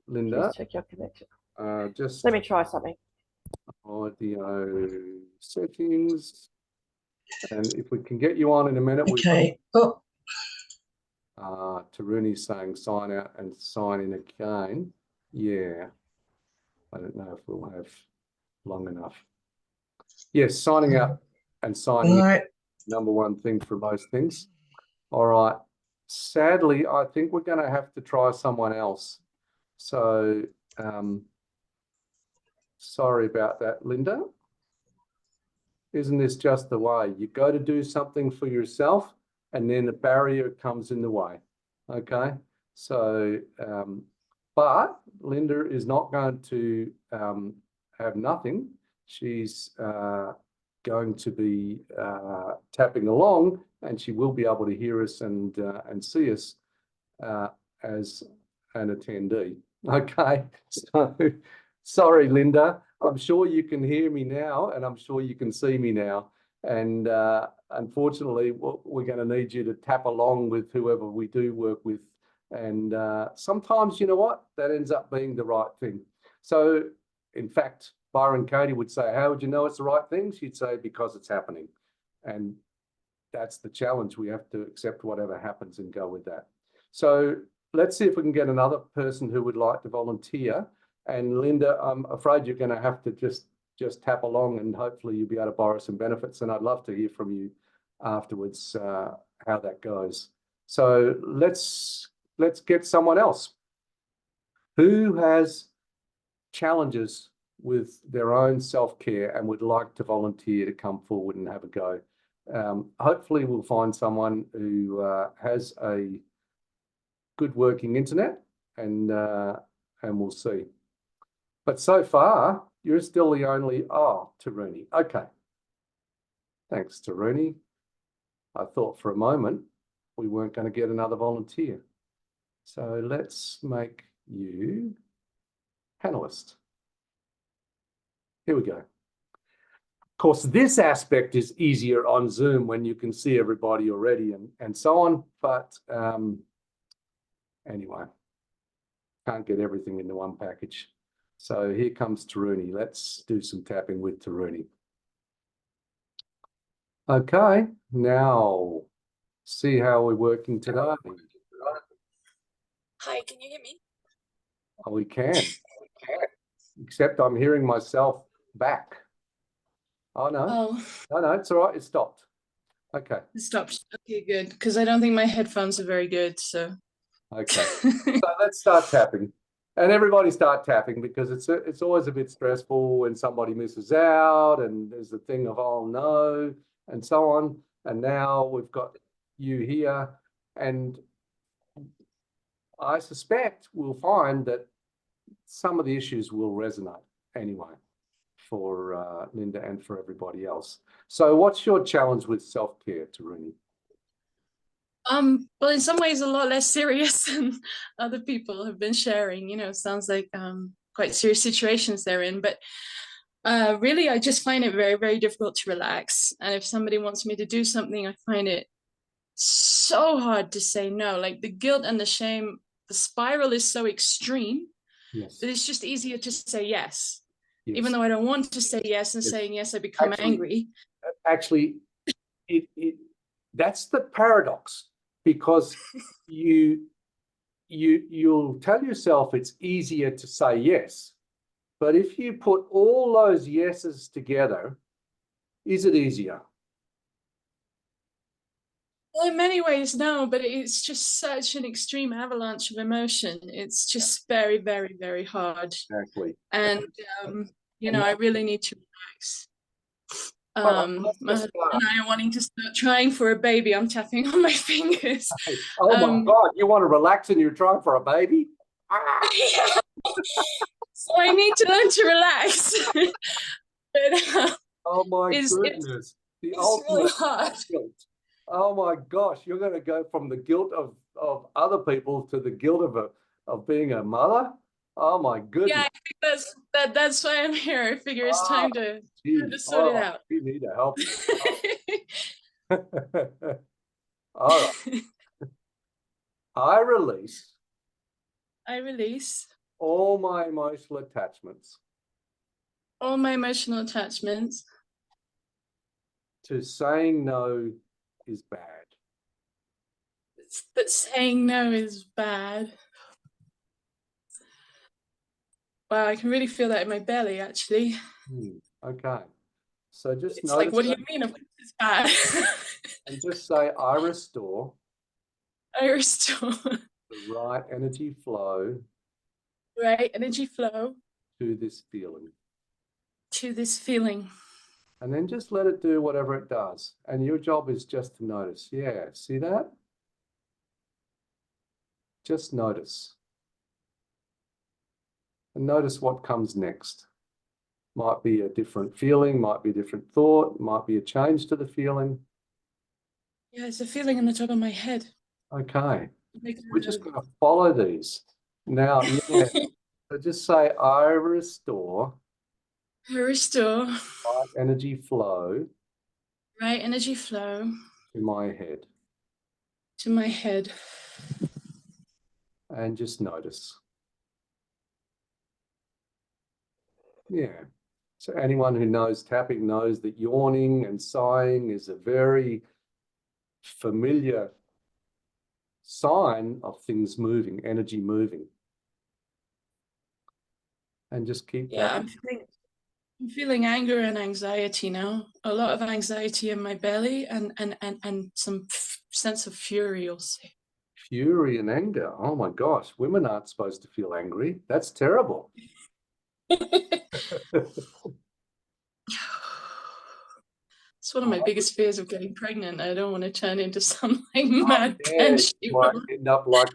Linda. Please check your connection. Just let me try something. Audio settings, and if we can get you on in a minute. Okay. Oh. Taruni's saying sign out and sign in again. Yeah. I don't know if we'll have long enough. Yes, signing out and signing in, number one thing for most things. All right. Sadly, I think we're going to have to try someone else. So, sorry about that, Linda. Isn't this just the way? You go to do something for yourself and then a barrier comes in the way. Okay. So, but Linda is not going to have nothing. She's going to be tapping along, and she will be able to hear us and see us as an attendee. Okay, so sorry, Linda. I'm sure you can hear me now, and I'm sure you can see me now. And unfortunately, we're going to need you to tap along with whoever we do work with. And sometimes, you know what, that ends up being the right thing. So, in fact, Byron Katie would say, how would you know it's the right thing? She'd say, because it's happening. And that's the challenge. We have to accept whatever happens and go with that. So let's see if we can get another person who would like to volunteer. And Linda, I'm afraid you're going to have to just tap along, and hopefully you'll be able to borrow some benefits. And I'd love to hear from you afterwards how that goes. So let's get someone else who has challenges with their own self-care and would like to volunteer to come forward and have a go. Hopefully we'll find someone who has a good working internet, and we'll see. But so far, you're still the only, Taruni. Okay. Thanks, Taruni. I thought for a moment we weren't going to get another volunteer. So let's make you panelist. Here we go. Of course, this aspect is easier on Zoom when you can see everybody already and so on. But anyway, can't get everything into one package. So here comes Taruni. Let's do some tapping with Taruni. Okay, now see how we're working today. Hi, can you hear me? Oh, we can. Except I'm hearing myself back. Oh, no. Oh, No, it's all right. It stopped. Okay. it stopped. Okay, good. Because I don't think my headphones are very good. So. Okay. So let's start tapping. And everybody start tapping because it's always a bit stressful when somebody misses out and there's the thing of, oh no, and so on. And now we've got you here. And I suspect we'll find that some of the issues will resonate anyway for Linda and for everybody else. So what's your challenge with self-care, Taruni? Well, in some ways, a lot less serious than other people have been sharing. You know, it sounds like quite serious situations they're in. But really, I just find it very, very difficult to relax. And if somebody wants me to do something, I find it so hard to say no. Like the guilt and the shame, the spiral is so extreme Yes. that it's just easier to say yes. Yes. Even though I don't want to say yes, and Yes. saying yes, I become angry. Actually, that's the paradox, because you'll tell yourself it's easier to say yes, but if you put all those yeses together, is it easier? Well, in many ways, no, but it's just such an extreme avalanche of emotion. It's just very, very, very hard. Exactly. And, you know, I really need to relax. My husband and I are wanting to start trying for a baby. I'm tapping on my fingers. Oh my God, you want to relax and you're trying for a baby? Yeah. So I need to learn to relax. But, oh my goodness. It's really hard. Guilt. Oh my gosh, you're going to go from the guilt of other people to the guilt of being a mother? Oh my goodness. Yeah, I think that's why I'm here. I figure it's time to sort it out. You need to help. All right. I release all my emotional attachments to saying no is bad. But saying no is bad. Wow, I can really feel that in my belly, actually. Okay. So just it's like, what do you mean? Of course it's bad. And just say, I restore. The right energy flow. Right energy flow. To this feeling. And then just let it do whatever it does. And your job is just to notice. Yeah, see that? Just notice. And notice what comes next. Might be a different feeling, might be a different thought, might be a change to the feeling. Yeah, it's a feeling in the top of my head. Okay. We're just going to follow these. Now, yeah. So just say, I restore. Right energy flow. To my head. And just notice. Yeah. So anyone who knows tapping knows that yawning and sighing is a very familiar sign of things moving, energy moving. And just keep tapping. I'm feeling anger and anxiety now. A lot of anxiety in my belly and some sense of fury, you'll see. Fury and anger. Oh my gosh, women aren't supposed to feel angry. That's terrible. It's one of my biggest fears of getting pregnant. I don't want to turn into some like mad banshee. You might end up like,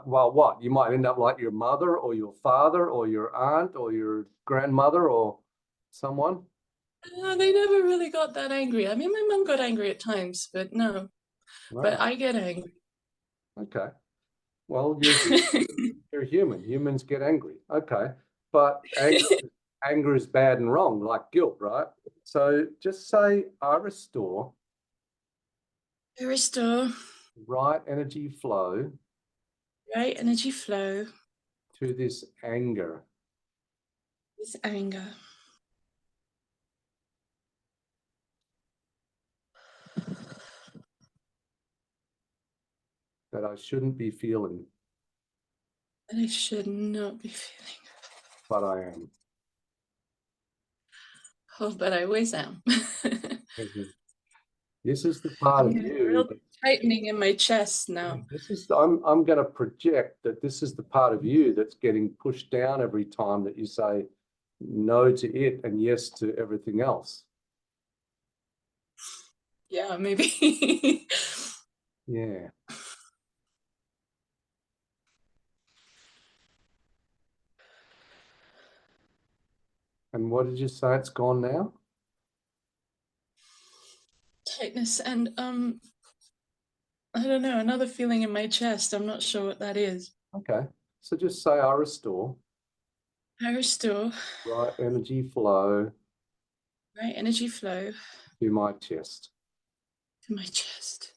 well, what? You might end up like your mother or your father or your aunt or your grandmother or someone. They never really got that angry. I mean, my mom got angry at times, but no. Wow. But I get angry. Okay. Well, you're human. Humans get angry. Okay. But anger is bad and wrong, like guilt, right? So just say, I restore I restore right energy flow right energy flow to this anger. with anger. That I shouldn't be feeling, That I should not be feeling. but I am. Oh, but I always am. This is the part I'm of getting a you real that tightening in my chest now. I'm going to project that this is the part of you that's getting pushed down every time that you say no to it and yes to everything else. Yeah, maybe. Yeah. And what did you say? It's gone now? Tightness and I don't know, another feeling in my chest. I'm not sure what that is. Okay. So just say I restore I restore right energy flow right energy flow to my chest. to my chest.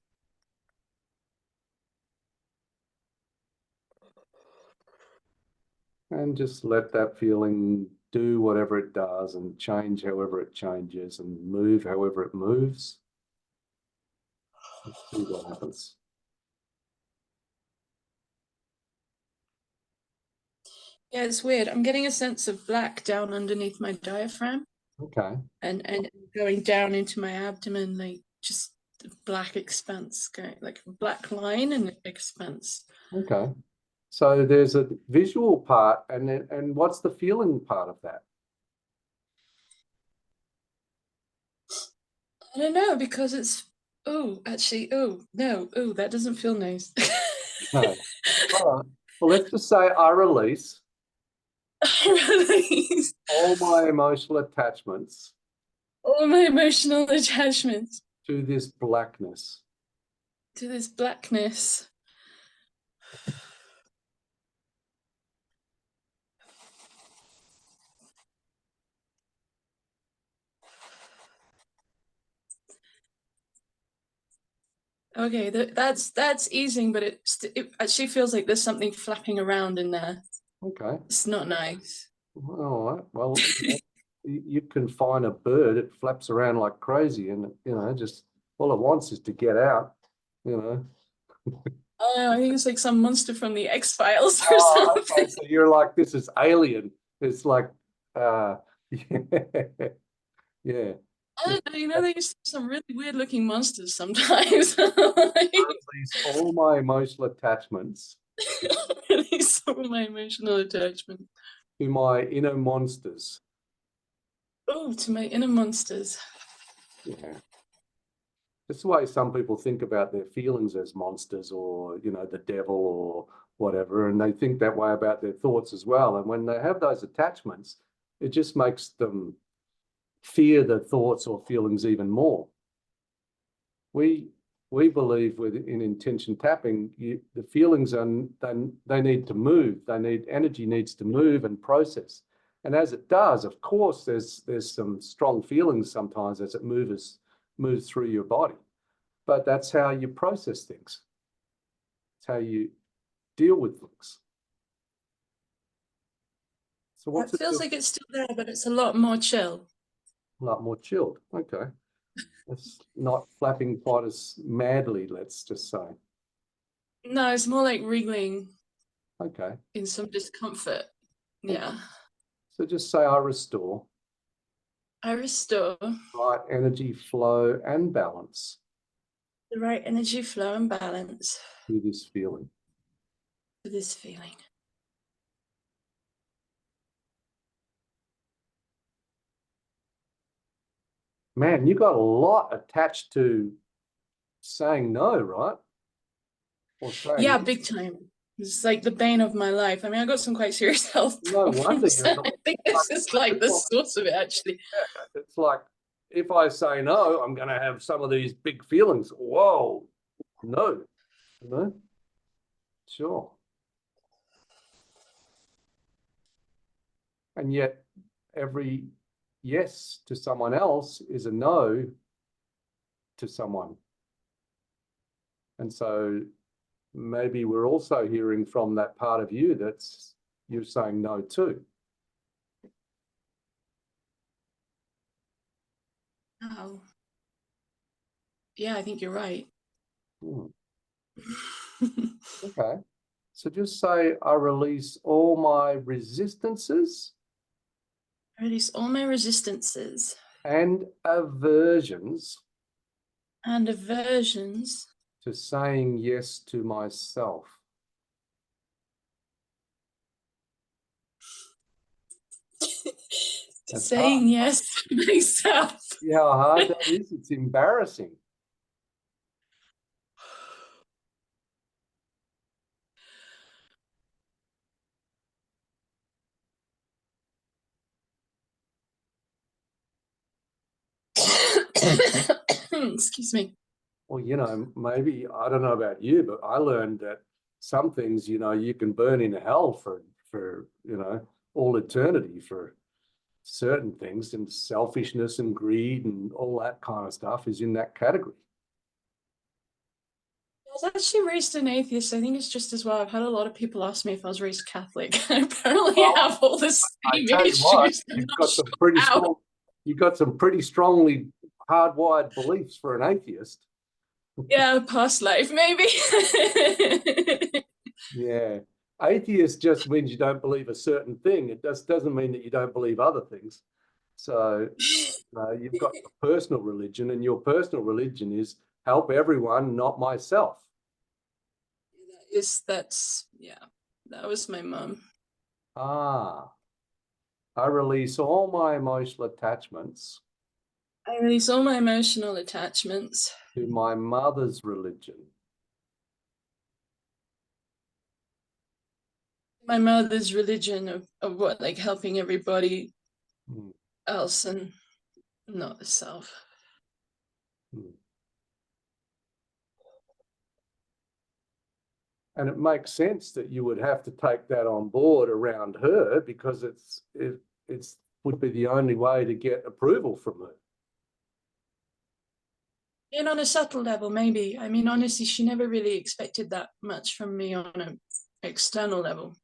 And just let that feeling do whatever it does and change however it changes and move however it moves. Let's see what happens. Yeah, it's weird. I'm getting a sense of black down underneath my diaphragm Okay. and going down into my abdomen, like just a black expanse, going like a black line and expanse. Okay. So there's a visual part and what's the feeling part of that? I don't know because it's actually no, that doesn't feel nice. No. All right. Well, let's just say I release Release all my emotional attachments all my emotional attachments to this blackness. to this blackness. Okay, that's easing, but it actually feels like there's something flapping around in there. Okay. It's not nice. All right. Well, you can find a bird, it flaps around like crazy and, just all it wants is to get out, Oh, I think it's like some monster from the X-Files or Oh, something. okay. So you're like, this is alien. It's like, yeah. Yeah. I don't know, you know, there's some really weird looking monsters sometimes. Release all my emotional attachments Release all my emotional attachment. to my inner monsters. Oh, to my inner monsters. Yeah. That's the way some people think about their feelings as monsters or, the devil or whatever. And they think that way about their thoughts as well. And when they have those attachments, it just makes them fear the thoughts or feelings even more. We believe in intention tapping, the feelings they need to move. Energy needs to move and process. And as it does, of course, there's some strong feelings sometimes as it moves through your body. But that's how you process things. It's how you deal with things. So what's It feels like it's still there, but it's a lot more chill. a lot more chilled? Okay. It's not flapping quite as madly, let's just say. No, it's more like wriggling Okay. in some discomfort. Yeah. So just say I restore I restore right energy flow and balance the right energy flow and balance to this feeling. to this feeling. Man, you got a lot attached to saying no, right? Or saying Yeah, big time. It's like the bane of my life. I mean, I got some quite serious health no wonder problems. you're I think this is like the source of it, actually. It's like, if I say no, I'm going to have some of these big feelings. Whoa, no, sure. And yet every yes to someone else is a no to someone. And so maybe we're also hearing from that part of you that's you're saying no to. Oh. Yeah, I think you're right. Hmm. Okay. So just say, I release all my resistances Release all my resistances and aversions and aversions to saying yes to myself. That's saying hard. yes to myself. See how hard that is? It's embarrassing. Excuse me. Well, you know, maybe, I don't know about you, but I learned that some things, you know, you can burn in hell for, you know, all eternity for certain things, and selfishness and greed and all that kind of stuff is in that category. I was actually raised an atheist. I think it's just as well. I've had a lot of people ask me if I was raised Catholic. I apparently Well, have all the I same tell you what, issues. I'm you've not got some sure pretty how. strong, you've got some pretty strongly hardwired beliefs for an atheist. Yeah, past life, maybe. Yeah. Atheist just means you don't believe a certain thing. It just doesn't mean that you don't believe other things. So you've got your personal religion, and your personal religion is help everyone, not myself. Yeah, that was my mum. Ah, I release all my emotional attachments I release all my emotional attachments to my mother's religion. my mother's religion of what, like helping everybody Hmm. else and not the self. Hmm. And it makes sense that you would have to take that on board around her, because it's would be the only way to get approval from her. And on a subtle level, maybe. I mean, honestly, she never really expected that much from me on an external level.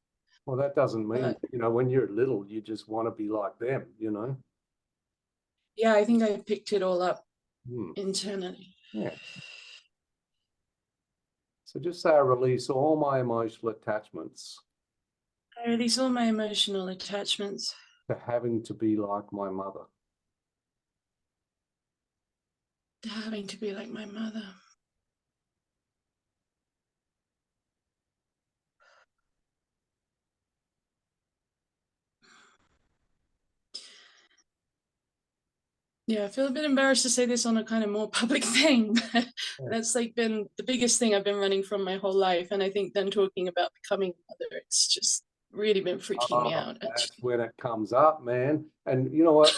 Well, that doesn't mean, you know, when you're little, you just want to be like them, you know? Yeah, I think I picked it all up Hmm. internally. Yeah. So just say, I release all my emotional attachments I release all my emotional attachments to having to be like my mother. to having to be like my mother. Yeah, I feel a bit embarrassed to say this on a kind of more public thing, but that's like been the biggest thing I've been running from my whole life. And I think then talking about becoming a mother, it's just really been freaking me out. That's when it comes up, man. And you know what?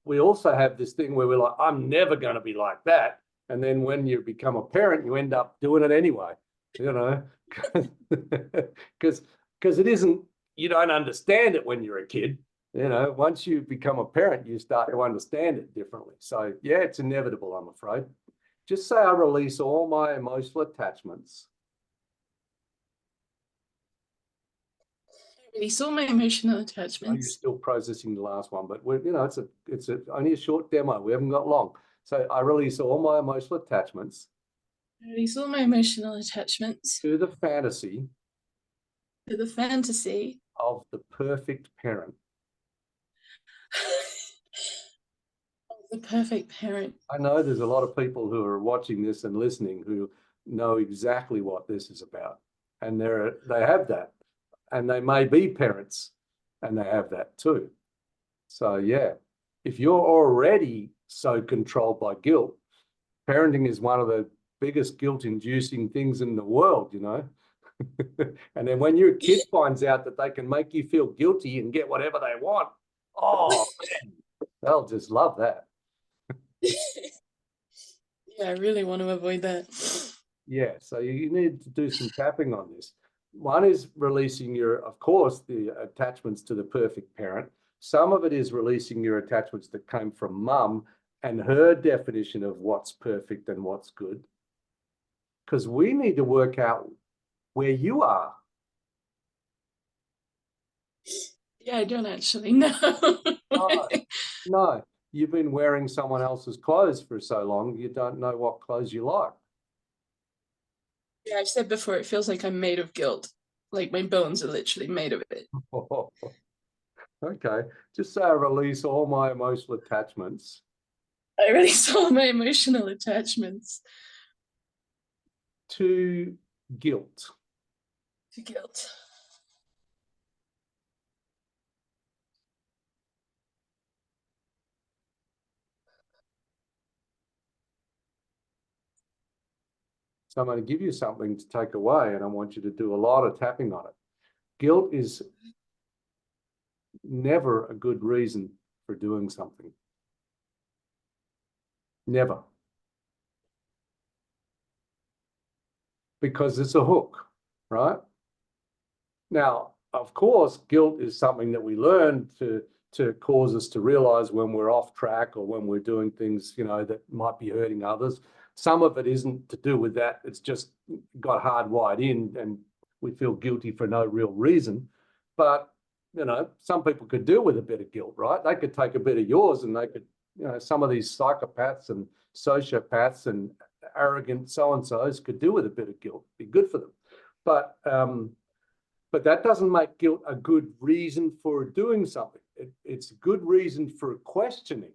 We also have this thing where we're like, I'm never going to be like that. And then when you become a parent, you end up doing it anyway, you know, because it isn't, you don't understand it when you're a kid. You know, once you become a parent, you start to understand it differently. So yeah, it's inevitable, I'm afraid. Just say, I release all my emotional attachments. Release all my emotional You're attachments. still processing the last one, but we're, you know, it's only a short demo. We haven't got long. So I release all my emotional attachments Release all my emotional attachments to the fantasy to the fantasy of the perfect parent. of the perfect parent. I know there's a lot of people who are watching this and listening who know exactly what this is about, and they have that, and they may be parents and they have that too. So yeah, if you're already so controlled by guilt, parenting is one of the biggest guilt-inducing things in the world, you know. And then when your kid finds out that they can make you feel guilty and get whatever they want, oh man, they'll just love that. Yeah, I really want to avoid that. Yeah, so you need to do some tapping on this. one is releasing your, of course, the attachments to the perfect parent. Some of it is releasing your attachments that came from mum and her definition of what's perfect and what's good. Because we need to work out where you are. Yeah, I don't actually know. No, you've been wearing someone else's clothes for so long, you don't know what clothes you like. Yeah, I've said before, it feels like I'm made of guilt. Like my bones are literally made of it. Okay, just say I release all my emotional attachments I release all my emotional attachments to guilt. to guilt. So I'm going to give you something to take away, and I want you to do a lot of tapping on it. Guilt is never a good reason for doing something. Never. Because it's a hook, right? Now, of course, guilt is something that we learn to cause us to realize when we're off track or when we're doing things, you know, that might be hurting others. Some of it isn't to do with that. It's just got hardwired in and we feel guilty for no real reason. But, you know, some people could deal with a bit of guilt, right? They could take a bit of yours and they could, you know, some of these psychopaths and sociopaths and arrogant so-and-sos could do with a bit of guilt, be good for them. But that doesn't make guilt a good reason for doing something. It's a good reason for questioning.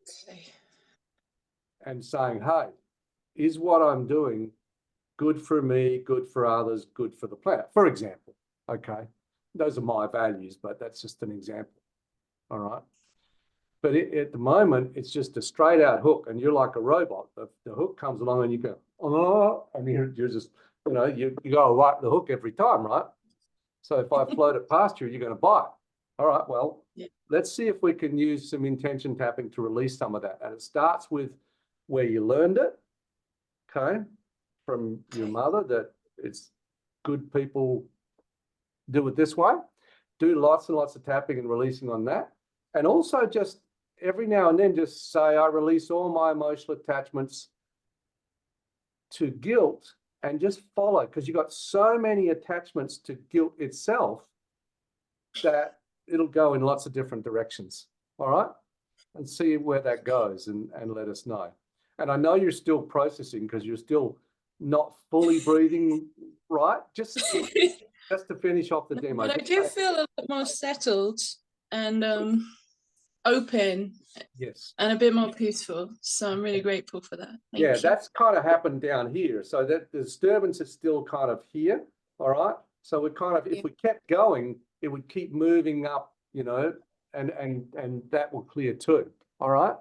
Okay. And saying, hey, is what I'm doing good for me, good for others, good for the planet? For example, okay, those are my values, but that's just an example, all right? But at the moment, it's just a straight out hook and you're like a robot. The hook comes along and you go, oh, and you're just, you know, you got to wipe the hook every time, right? So if I float it past you, you're going to bite. All right, well, let's see if we can use some intention tapping to release some of that. And it starts with where you learned it, okay, from your mother, that it's good people do it this way. Do lots and lots of tapping and releasing on that. And also just every now and then just say, I release all my emotional attachments to guilt, and just follow, because you've got so many attachments to guilt itself that it'll go in lots of different directions. All right. And see where that goes and let us know. And I know you're still processing because you're still not fully breathing right. Just to finish off the demo. But I do feel a lot more settled and open. Yes. And a bit more peaceful. So I'm really grateful for that. Thank you. That's kind of happened down here. So that the disturbance is still kind of here. All right. So we kind of, if we kept going, it would keep moving up, you know, and that will clear too. All right.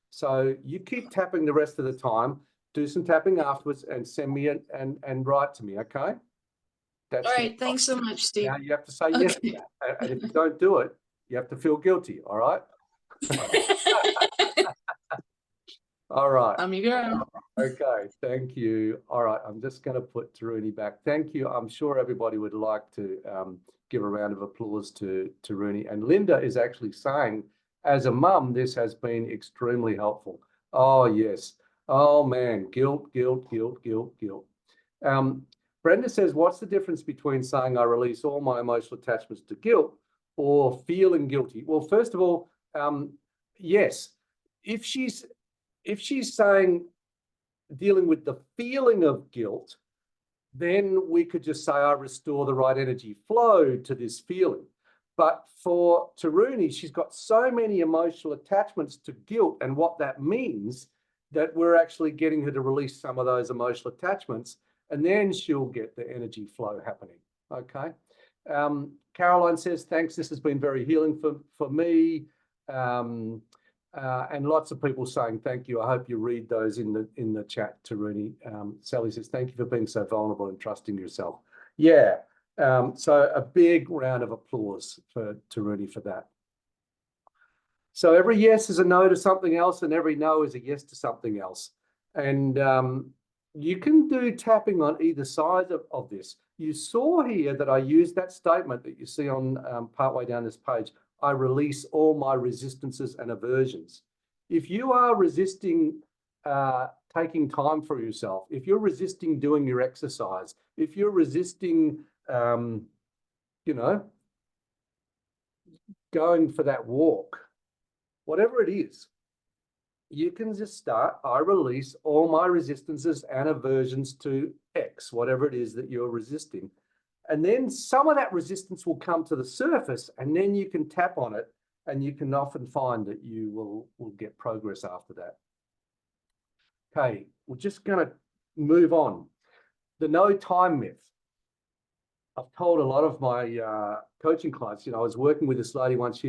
So you keep tapping the rest of the time, do some tapping afterwards and send me it and write to me. Okay. That's all right. Thanks so much, Steve. Now you have to say yes to that. And if you don't do it, you have to feel guilty. All right. All right. I'm your girl. Okay, thank you. All right, I'm just going to put Taruni back. Thank you. I'm sure everybody would like to give a round of applause to Taruni. And Linda is actually saying, as a mum, this has been extremely helpful. Oh, yes. Oh, man, guilt, guilt, guilt, guilt, guilt. Brenda says, what's the difference between saying I release all my emotional attachments to guilt or feeling guilty? Well, first of all, yes, if she's saying dealing with the feeling of guilt, then we could just say I restore the right energy flow to this feeling. But for Taruni, she's got so many emotional attachments to guilt and what that means that we're actually getting her to release some of those emotional attachments, and then she'll get the energy flow happening. Okay. Caroline says, thanks. This has been very healing for me. And lots of people saying thank you. I hope you read those in the chat, Taruni. Sally says, thank you for being so vulnerable and trusting yourself. Yeah. So a big round of applause for Taruni for that. So every yes is a no to something else, and every no is a yes to something else. And you can do tapping on either side of this. You saw here that I used that statement that you see on partway down this page. I release all my resistances and aversions. If you are resisting taking time for yourself, if you're resisting doing your exercise, if you're resisting, you know, going for that walk, whatever it is, you can just start, I release all my resistances and aversions to X, whatever it is that you're resisting. And then some of that resistance will come to the surface, and then you can tap on it, and you can often find that you will get progress after that. Okay, we're just going to move on. The no time myth. I've told a lot of my coaching clients, I was working with this lady once,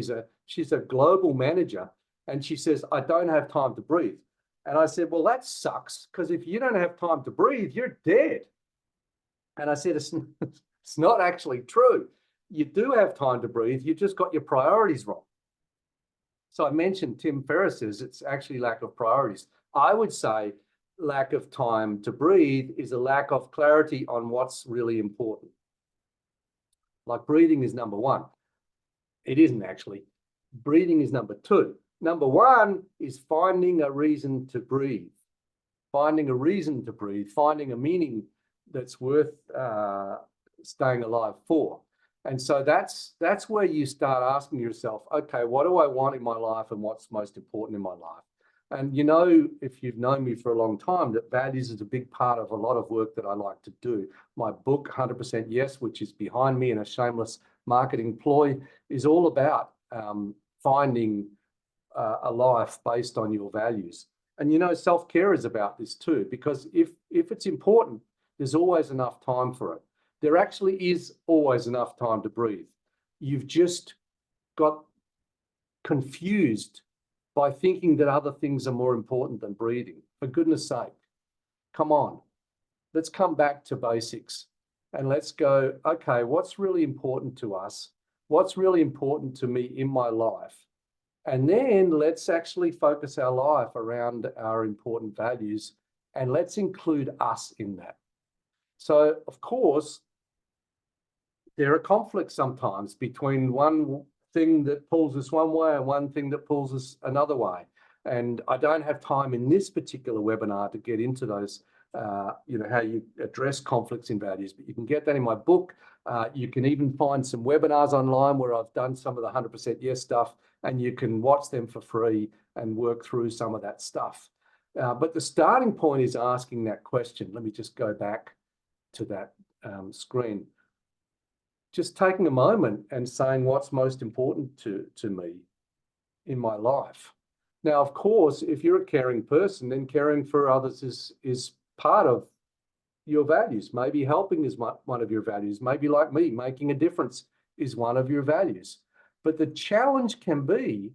she's a global manager, and she says, I don't have time to breathe. And I said, well, that sucks, because if you don't have time to breathe, you're dead. And I said, it's not actually true. You do have time to breathe, you just got your priorities wrong. So I mentioned Tim Ferriss says it's actually lack of priorities. I would say lack of time to breathe is a lack of clarity on what's really important. Like breathing is number one. It isn't actually. Breathing is number two. Number one is finding a reason to breathe. Finding a reason to breathe, finding a meaning that's worth staying alive for. And so that's where you start asking yourself, okay, what do I want in my life and what's most important in my life? And if you've known me for a long time, that values is a big part of a lot of work that I like to do. My book, 100% Yes, which is behind me in a shameless marketing ploy, is all about finding a life based on your values. And self-care is about this too, because if it's important, there's always enough time for it. There actually is always enough time to breathe. You've just got confused by thinking that other things are more important than breathing. For goodness sake, come on. Let's come back to basics and let's go, okay, what's really important to us? What's really important to me in my life? And then let's actually focus our life around our important values, and let's include us in that. So, of course, there are conflicts sometimes between one thing that pulls us one way and one thing that pulls us another way. And I don't have time in this particular webinar to get into those, how you address conflicts in values, but you can get that in my book. You can even find some webinars online where I've done some of the 100% Yes stuff, and you can watch them for free and work through some of that stuff. But the starting point is asking that question. Let me just go back to that screen. Just taking a moment and saying what's most important to me in my life. Now, of course, if you're a caring person, then caring for others is part of your values. Maybe helping is one of your values. Maybe like me, making a difference is one of your values. But the challenge can be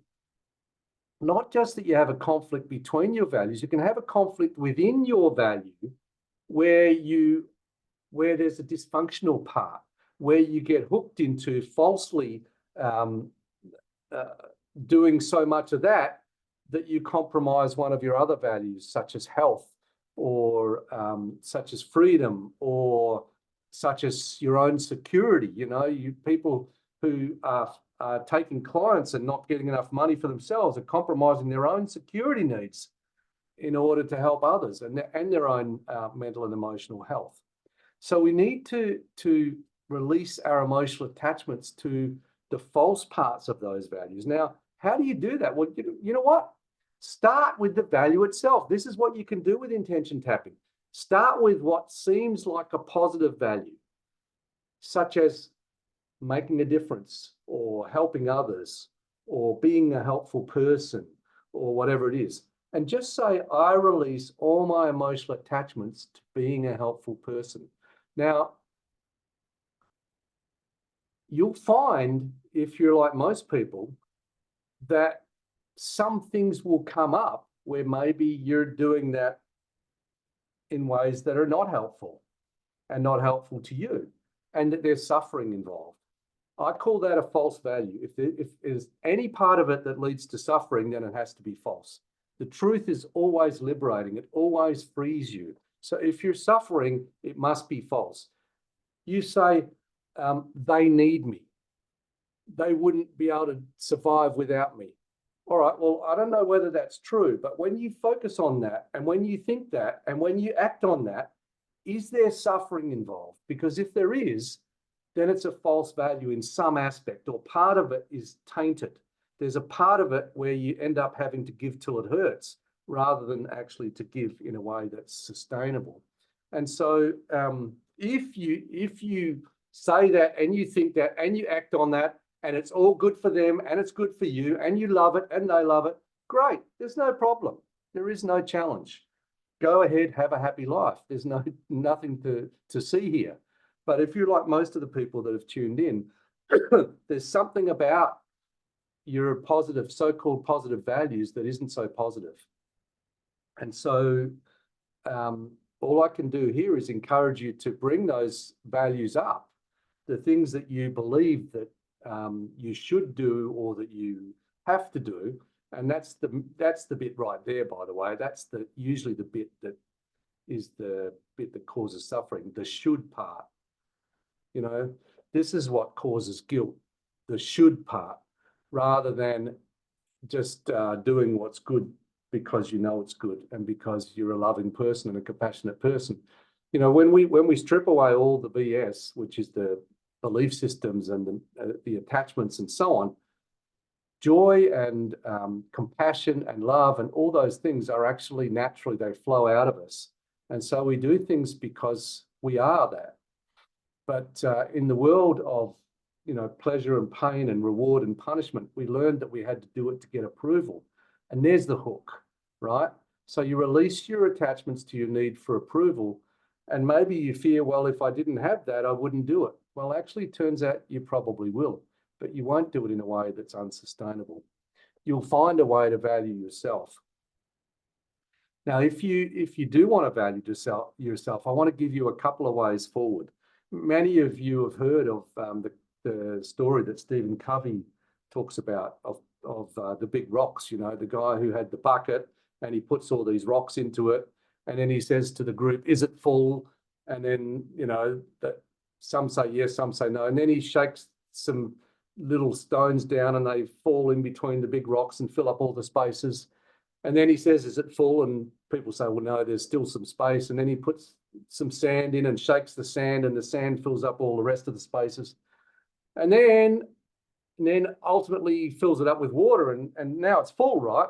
not just that you have a conflict between your values, you can have a conflict within your value where there's a dysfunctional part, where you get hooked into falsely doing so much of that you compromise one of your other values, such as health, or such as freedom, or such as your own security. People who are taking clients and not getting enough money for themselves are compromising their own security needs in order to help others and their own mental and emotional health. So we need to release our emotional attachments to the false parts of those values. Now, how do you do that? Well, you know what? Start with the value itself. This is what you can do with intention tapping. Start with what seems like a positive value, such as making a difference or helping others or being a helpful person or whatever it is. And just say, I release all my emotional attachments to being a helpful person. Now, you'll find, if you're like most people, that some things will come up where maybe you're doing that in ways that are not helpful and not helpful to you, and that there's suffering involved. I call that a false value. If there's any part of it that leads to suffering, then it has to be false. The truth is always liberating. It always frees you. So if you're suffering, it must be false. You say, they need me. They wouldn't be able to survive without me. All right, well, I don't know whether that's true, but when you focus on that and when you think that and when you act on that, is there suffering involved? Because if there is, then it's a false value in some aspect, or part of it is tainted. There's a part of it where you end up having to give till it hurts rather than actually to give in a way that's sustainable. And so if you say that and you think that and you act on that, and it's all good for them and it's good for you and you love it and they love it, great. There's no problem. There is no challenge. Go ahead, have a happy life. There's nothing to see here. But if you're like most of the people that have tuned in, there's something about your positive, so-called positive values that isn't so positive. And so all I can do here is encourage you to bring those values up, the things that you believe that you should do or that you have to do. And that's the bit right there, by the way. That's usually the bit that is the bit that causes suffering, the should part. You know, this is what causes guilt, the should part, rather than just doing what's good because you know it's good and because you're a loving person and a compassionate person. You know, when we strip away all the BS, which is the belief systems and the attachments and so on, joy and compassion and love and all those things are actually naturally, they flow out of us. And so we do things because we are that. But in the world of, you know, pleasure and pain and reward and punishment, we learned that we had to do it to get approval. And there's the hook, right? So you release your attachments to your need for approval. And maybe you fear, well, if I didn't have that, I wouldn't do it. Well, actually, it turns out you probably will, but you won't do it in a way that's unsustainable. You'll find a way to value yourself. Now, if you do want to value yourself, I want to give you a couple of ways forward. Many of you have heard of the story that Stephen Covey talks about of the big rocks, you know, the guy who had the bucket and he puts all these rocks into it. And then he says to the group, is it full? And then, you know, that some say yes, some say no. And then he shakes some little stones down and they fall in between the big rocks and fill up all the spaces. And then he says, is it full? And people say, well, no, there's still some space. And then he puts some sand in and shakes the sand and the sand fills up all the rest of the spaces. And then ultimately he fills it up with water and now it's full, right?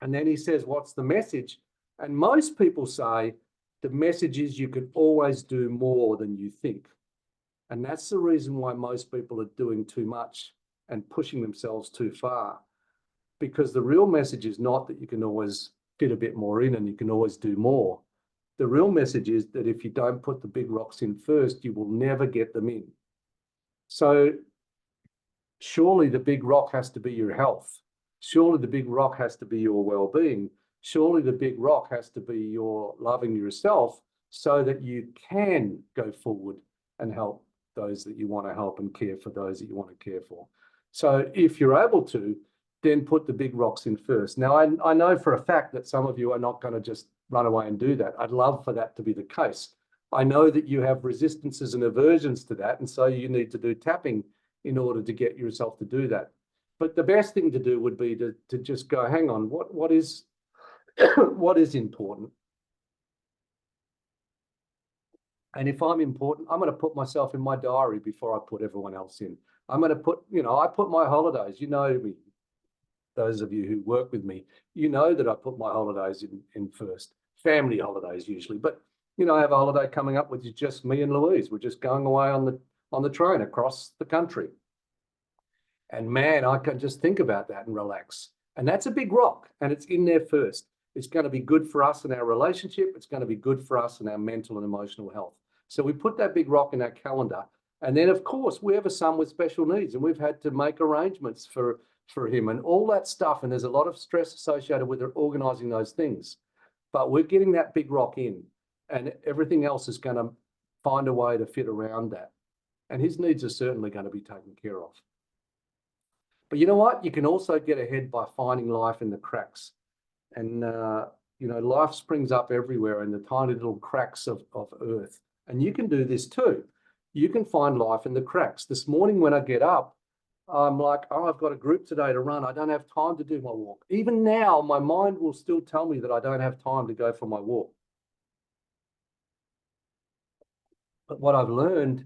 And then he says, what's the message? And most people say the message is you can always do more than you think. And that's the reason why most people are doing too much and pushing themselves too far. Because the real message is not that you can always fit a bit more in and you can always do more. The real message is that if you don't put the big rocks in first, you will never get them in. So surely the big rock has to be your health. Surely the big rock has to be your well-being. Surely the big rock has to be your loving yourself so that you can go forward and help those that you want to help and care for those that you want to care for. So if you're able to, then put the big rocks in first. Now, I know for a fact that some of you are not going to just run away and do that. I'd love for that to be the case. I know that you have resistances and aversions to that, and so you need to do tapping in order to get yourself to do that. But the best thing to do would be to just go, hang on, what is what is important? And if I'm important, I'm going to put myself in my diary before I put everyone else in. I'm going to put, you know, I put my holidays, you know me, those of you who work with me, you know that I put my holidays in first, family holidays usually. But, you know, I have a holiday coming up with just me and Louise. We're just going away on the train across the country. And man, I can just think about that and relax. And that's a big rock and it's in there first. It's going to be good for us in our relationship. It's going to be good for us in our mental and emotional health. So we put that big rock in our calendar. And then, of course, we have a son with special needs and we've had to make arrangements for him and all that stuff. And there's a lot of stress associated with organizing those things. But we're getting that big rock in and everything else is going to find a way to fit around that. And his needs are certainly going to be taken care of. But you know what? You can also get ahead by finding life in the cracks. And, You know, life springs up everywhere in the tiny little cracks of earth. And you can do this too. You can find life in the cracks. This morning when I get up, I'm like, oh, I've got a group today to run. I don't have time to do my walk. Even now, my mind will still tell me that I don't have time to go for my walk. But what I've learned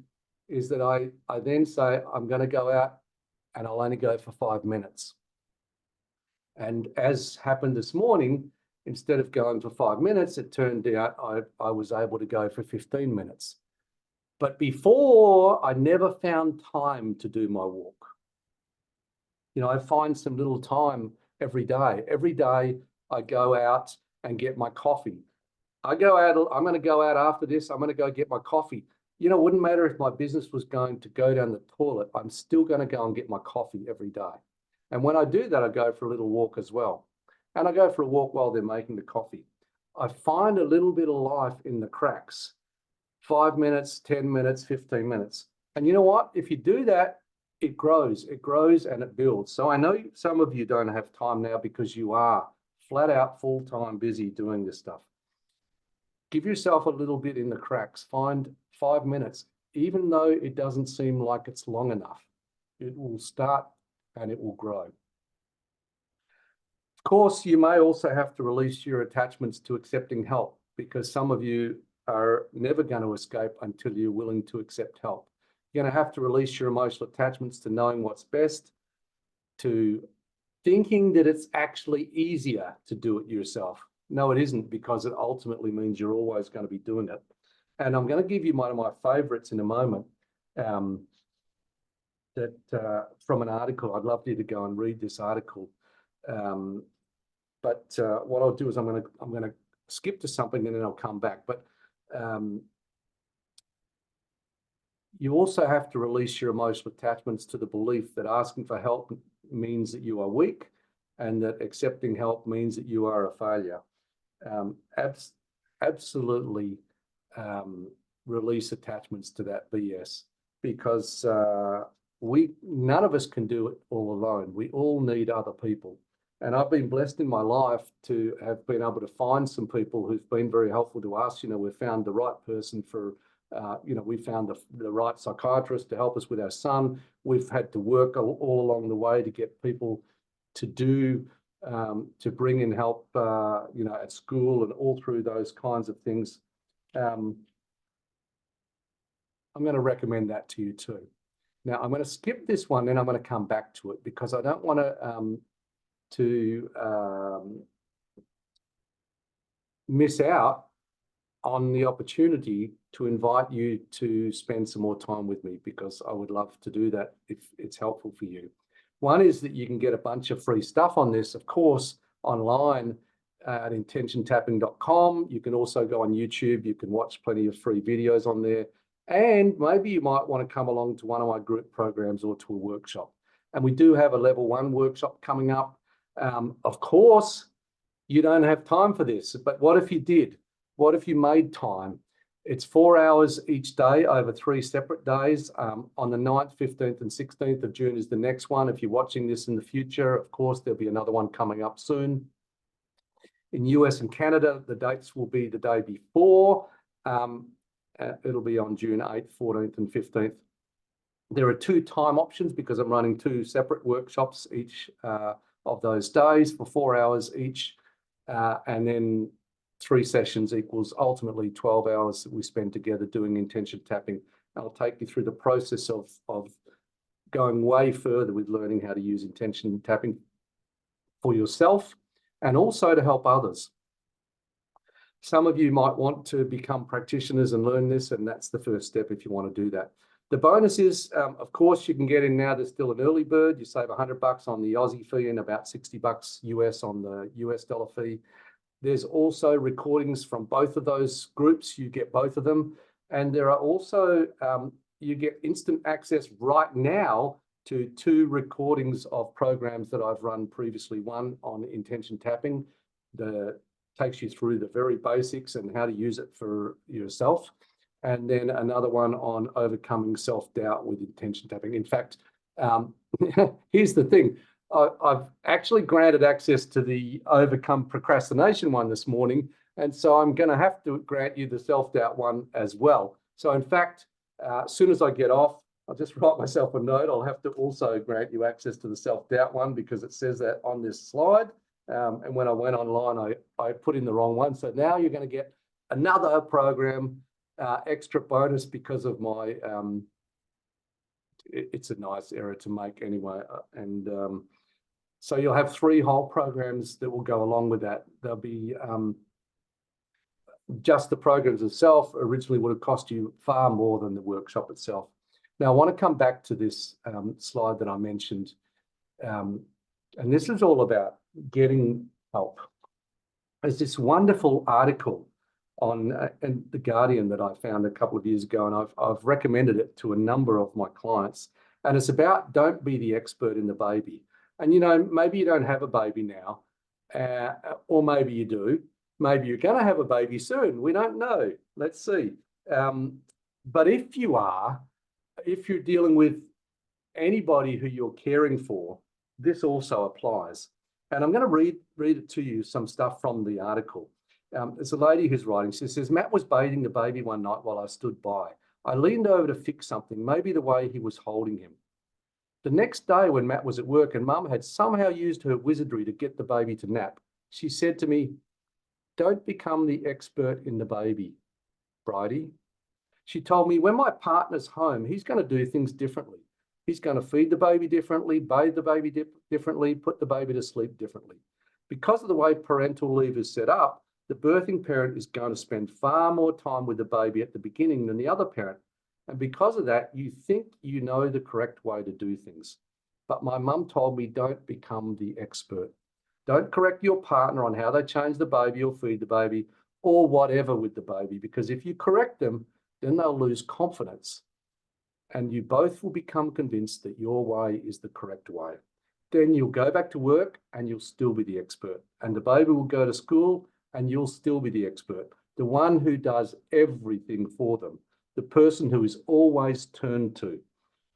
is that I then say, I'm going to go out and I'll only go for 5 minutes. And as happened this morning, instead of going for 5 minutes, it turned out I was able to go for 15 minutes. But before, I never found time to do my walk. You know, I find some little time every day. Every day I go out and get my coffee. I'm going to go out after this. I'm going to go get my coffee. You know, it wouldn't matter if my business was going to go down the toilet. I'm still going to go and get my coffee every day. And when I do that, I go for a little walk as well. And I go for a walk while they're making the coffee. I find a little bit of life in the cracks. 5 minutes, 10 minutes, 15 minutes. And you know what? If you do that, it grows and it builds. So I know some of you don't have time now because you are flat out full-time busy doing this stuff. Give yourself a little bit in the cracks. Find 5 minutes, even though it doesn't seem like it's long enough. It will start and it will grow. Of course, you may also have to release your attachments to accepting help, because some of you are never going to escape until you're willing to accept help. You're going to have to release your emotional attachments to knowing what's best, to thinking that it's actually easier to do it yourself. No, it isn't, because it ultimately means you're always going to be doing it. And I'm going to give you one of my favorites in a moment, from an article. I'd love you to go and read this article. But what I'll do is I'm going to skip to something and then I'll come back. But you also have to release your emotional attachments to the belief that asking for help means that you are weak, and that accepting help means that you are a failure. Absolutely release attachments to that BS, because none of us can do it all alone. We all need other people. And I've been blessed in my life to have been able to find some people who've been very helpful to us. You know, we've found the right person for, we found the right psychiatrist to help us with our son. We've had to work all along the way to get people to bring in help, at school and all through those kinds of things. I'm going to recommend that to you too. Now, I'm going to skip this one, then I'm going to come back to it, because I don't want to miss out on the opportunity to invite you to spend some more time with me, because I would love to do that if it's helpful for you. One is that you can get a bunch of free stuff on this, of course, online at intentiontapping.com. You can also go on YouTube. You can watch plenty of free videos on there. And maybe you might want to come along to one of my group programs or to a workshop. And we do have a level 1 workshop coming up. Of course, you don't have time for this, but what if you did? What if you made time? It's 4 hours each day over 3 separate days. On the 9th, 15th and 16th of June is the next one. If you're watching this in the future, of course, there'll be another one coming up soon. In US and Canada, the dates will be the day before. It'll be on June 8th, 14th and 15th. There are 2 time options, because I'm running 2 separate workshops each of those days for 4 hours each. And then 3 sessions equals ultimately 12 hours that we spend together doing intention tapping. I'll take you through the process of going way further with learning how to use intention tapping for yourself and also to help others. Some of you might want to become practitioners and learn this, and that's the first step if you want to do that. The bonus is, of course, you can get in now. There's still an early bird. You save $100 on the Aussie fee and about $60 US on the US dollar fee. There's also recordings from both of those groups. You get both of them. And there are also, you get instant access right now to 2 recordings of programs that I've run previously. One on intention tapping that takes you through the very basics and how to use it for yourself. And then another one on overcoming self-doubt with intention tapping. In fact, here's the thing. I've actually granted access to the overcome procrastination one this morning. And so I'm going to have to grant you the self-doubt one as well. So in fact, as soon as I get off, I'll just write myself a note. I'll have to also grant you access to the self-doubt one because it says that on this slide. And when I went online, I put in the wrong one. So now you're going to get another program extra bonus because of my, it's a nice error to make anyway. So you'll have 3 whole programs that will go along with that. There'll be just the programs itself originally would have cost you far more than the workshop itself. Now, I want to come back to this slide that I mentioned. And this is all about getting help. There's this wonderful article on The Guardian that I found a couple of years ago, and I've recommended it to a number of my clients. And it's about don't be the expert in the baby. And, you know, maybe you don't have a baby now, or maybe you do. Maybe you're going to have a baby soon. We don't know. Let's see. But if you are, if you're dealing with anybody who you're caring for, this also applies. And I'm going to read it to you, some stuff from the article. There's a lady who's writing. She says, Matt was bathing the baby one night while I stood by. I leaned over to fix something, maybe the way he was holding him. The next day when Matt was at work and Mum had somehow used her wizardry to get the baby to nap, she said to me, don't become the expert in the baby, Bridie. She told me when my partner's home, he's going to do things differently. He's going to feed the baby differently, bathe the baby differently, put the baby to sleep differently. Because of the way parental leave is set up, the birthing parent is going to spend far more time with the baby at the beginning than the other parent. And because of that, you think you know the correct way to do things. But my mum told me don't become the expert. Don't correct your partner on how they change the baby or feed the baby or whatever with the baby, because if you correct them, then they'll lose confidence. And you both will become convinced that your way is the correct way. Then you'll go back to work and you'll still be the expert. And the baby will go to school and you'll still be the expert. The one who does everything for them. The person who is always turned to.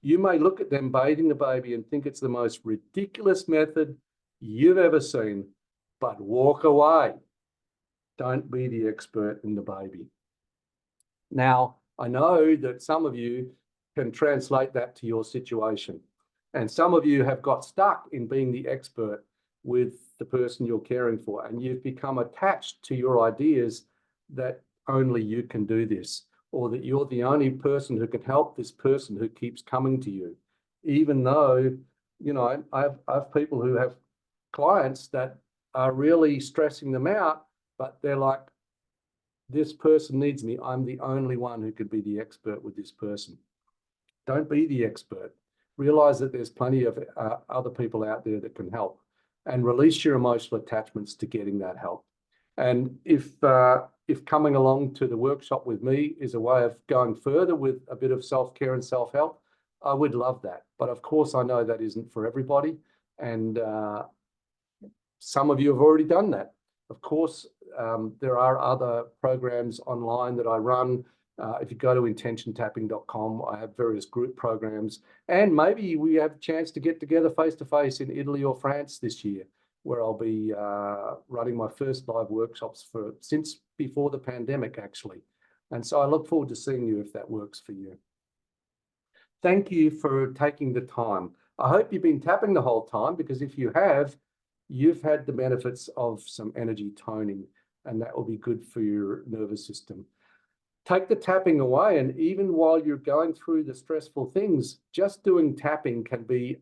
You may look at them bathing the baby and think it's the most ridiculous method you've ever seen, but walk away. Don't be the expert in the baby. Now, I know that some of you can translate that to your situation. And some of you have got stuck in being the expert with the person you're caring for, and you've become attached to your ideas that only you can do this, or that you're the only person who can help this person who keeps coming to you. Even though, you know, I have people who have clients that are really stressing them out, but they're like, this person needs me. I'm the only one who could be the expert with this person. Don't be the expert. Realize that there's plenty of other people out there that can help, and release your emotional attachments to getting that help. And if coming along to the workshop with me is a way of going further with a bit of self-care and self-help, I would love that. But of course, I know that isn't for everybody. And some of you have already done that. Of course, there are other programs online that I run. If you go to intentiontapping.com, I have various group programs. And maybe we have a chance to get together face-to-face in Italy or France this year, where I'll be running my first live workshops since before the pandemic, actually. And so I look forward to seeing you if that works for you. Thank you for taking the time. I hope you've been tapping the whole time, because if you have, you've had the benefits of some energy toning, and that will be good for your nervous system. Take the tapping away, and even while you're going through the stressful things, just doing tapping can be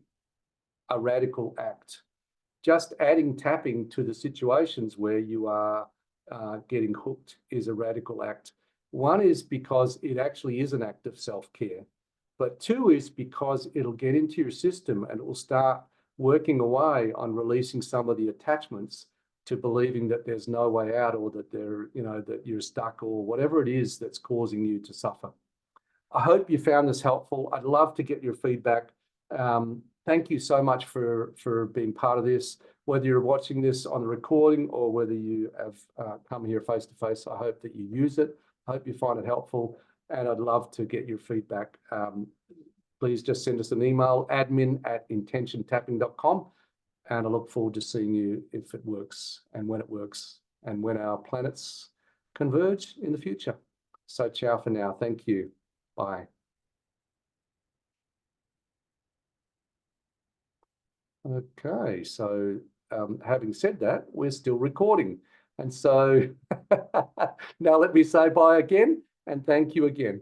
a radical act. Just adding tapping to the situations where you are getting hooked is a radical act. One is because it actually is an act of self-care, but two is because it'll get into your system and it will start working away on releasing some of the attachments to believing that there's no way out, or that that you're stuck, or whatever it is that's causing you to suffer. I hope you found this helpful. I'd love to get your feedback. Thank you so much for being part of this. Whether you're watching this on the recording or whether you have come here face to face, I hope that you use it. I hope you find it helpful, and I'd love to get your feedback. Please just send us an email, admin@intentiontapping.com. And I look forward to seeing you if it works and when it works and when our planets converge in the future. So ciao for now. Thank you. Bye. Okay, so having said that, we're still recording. And so now let me say bye again and thank you again.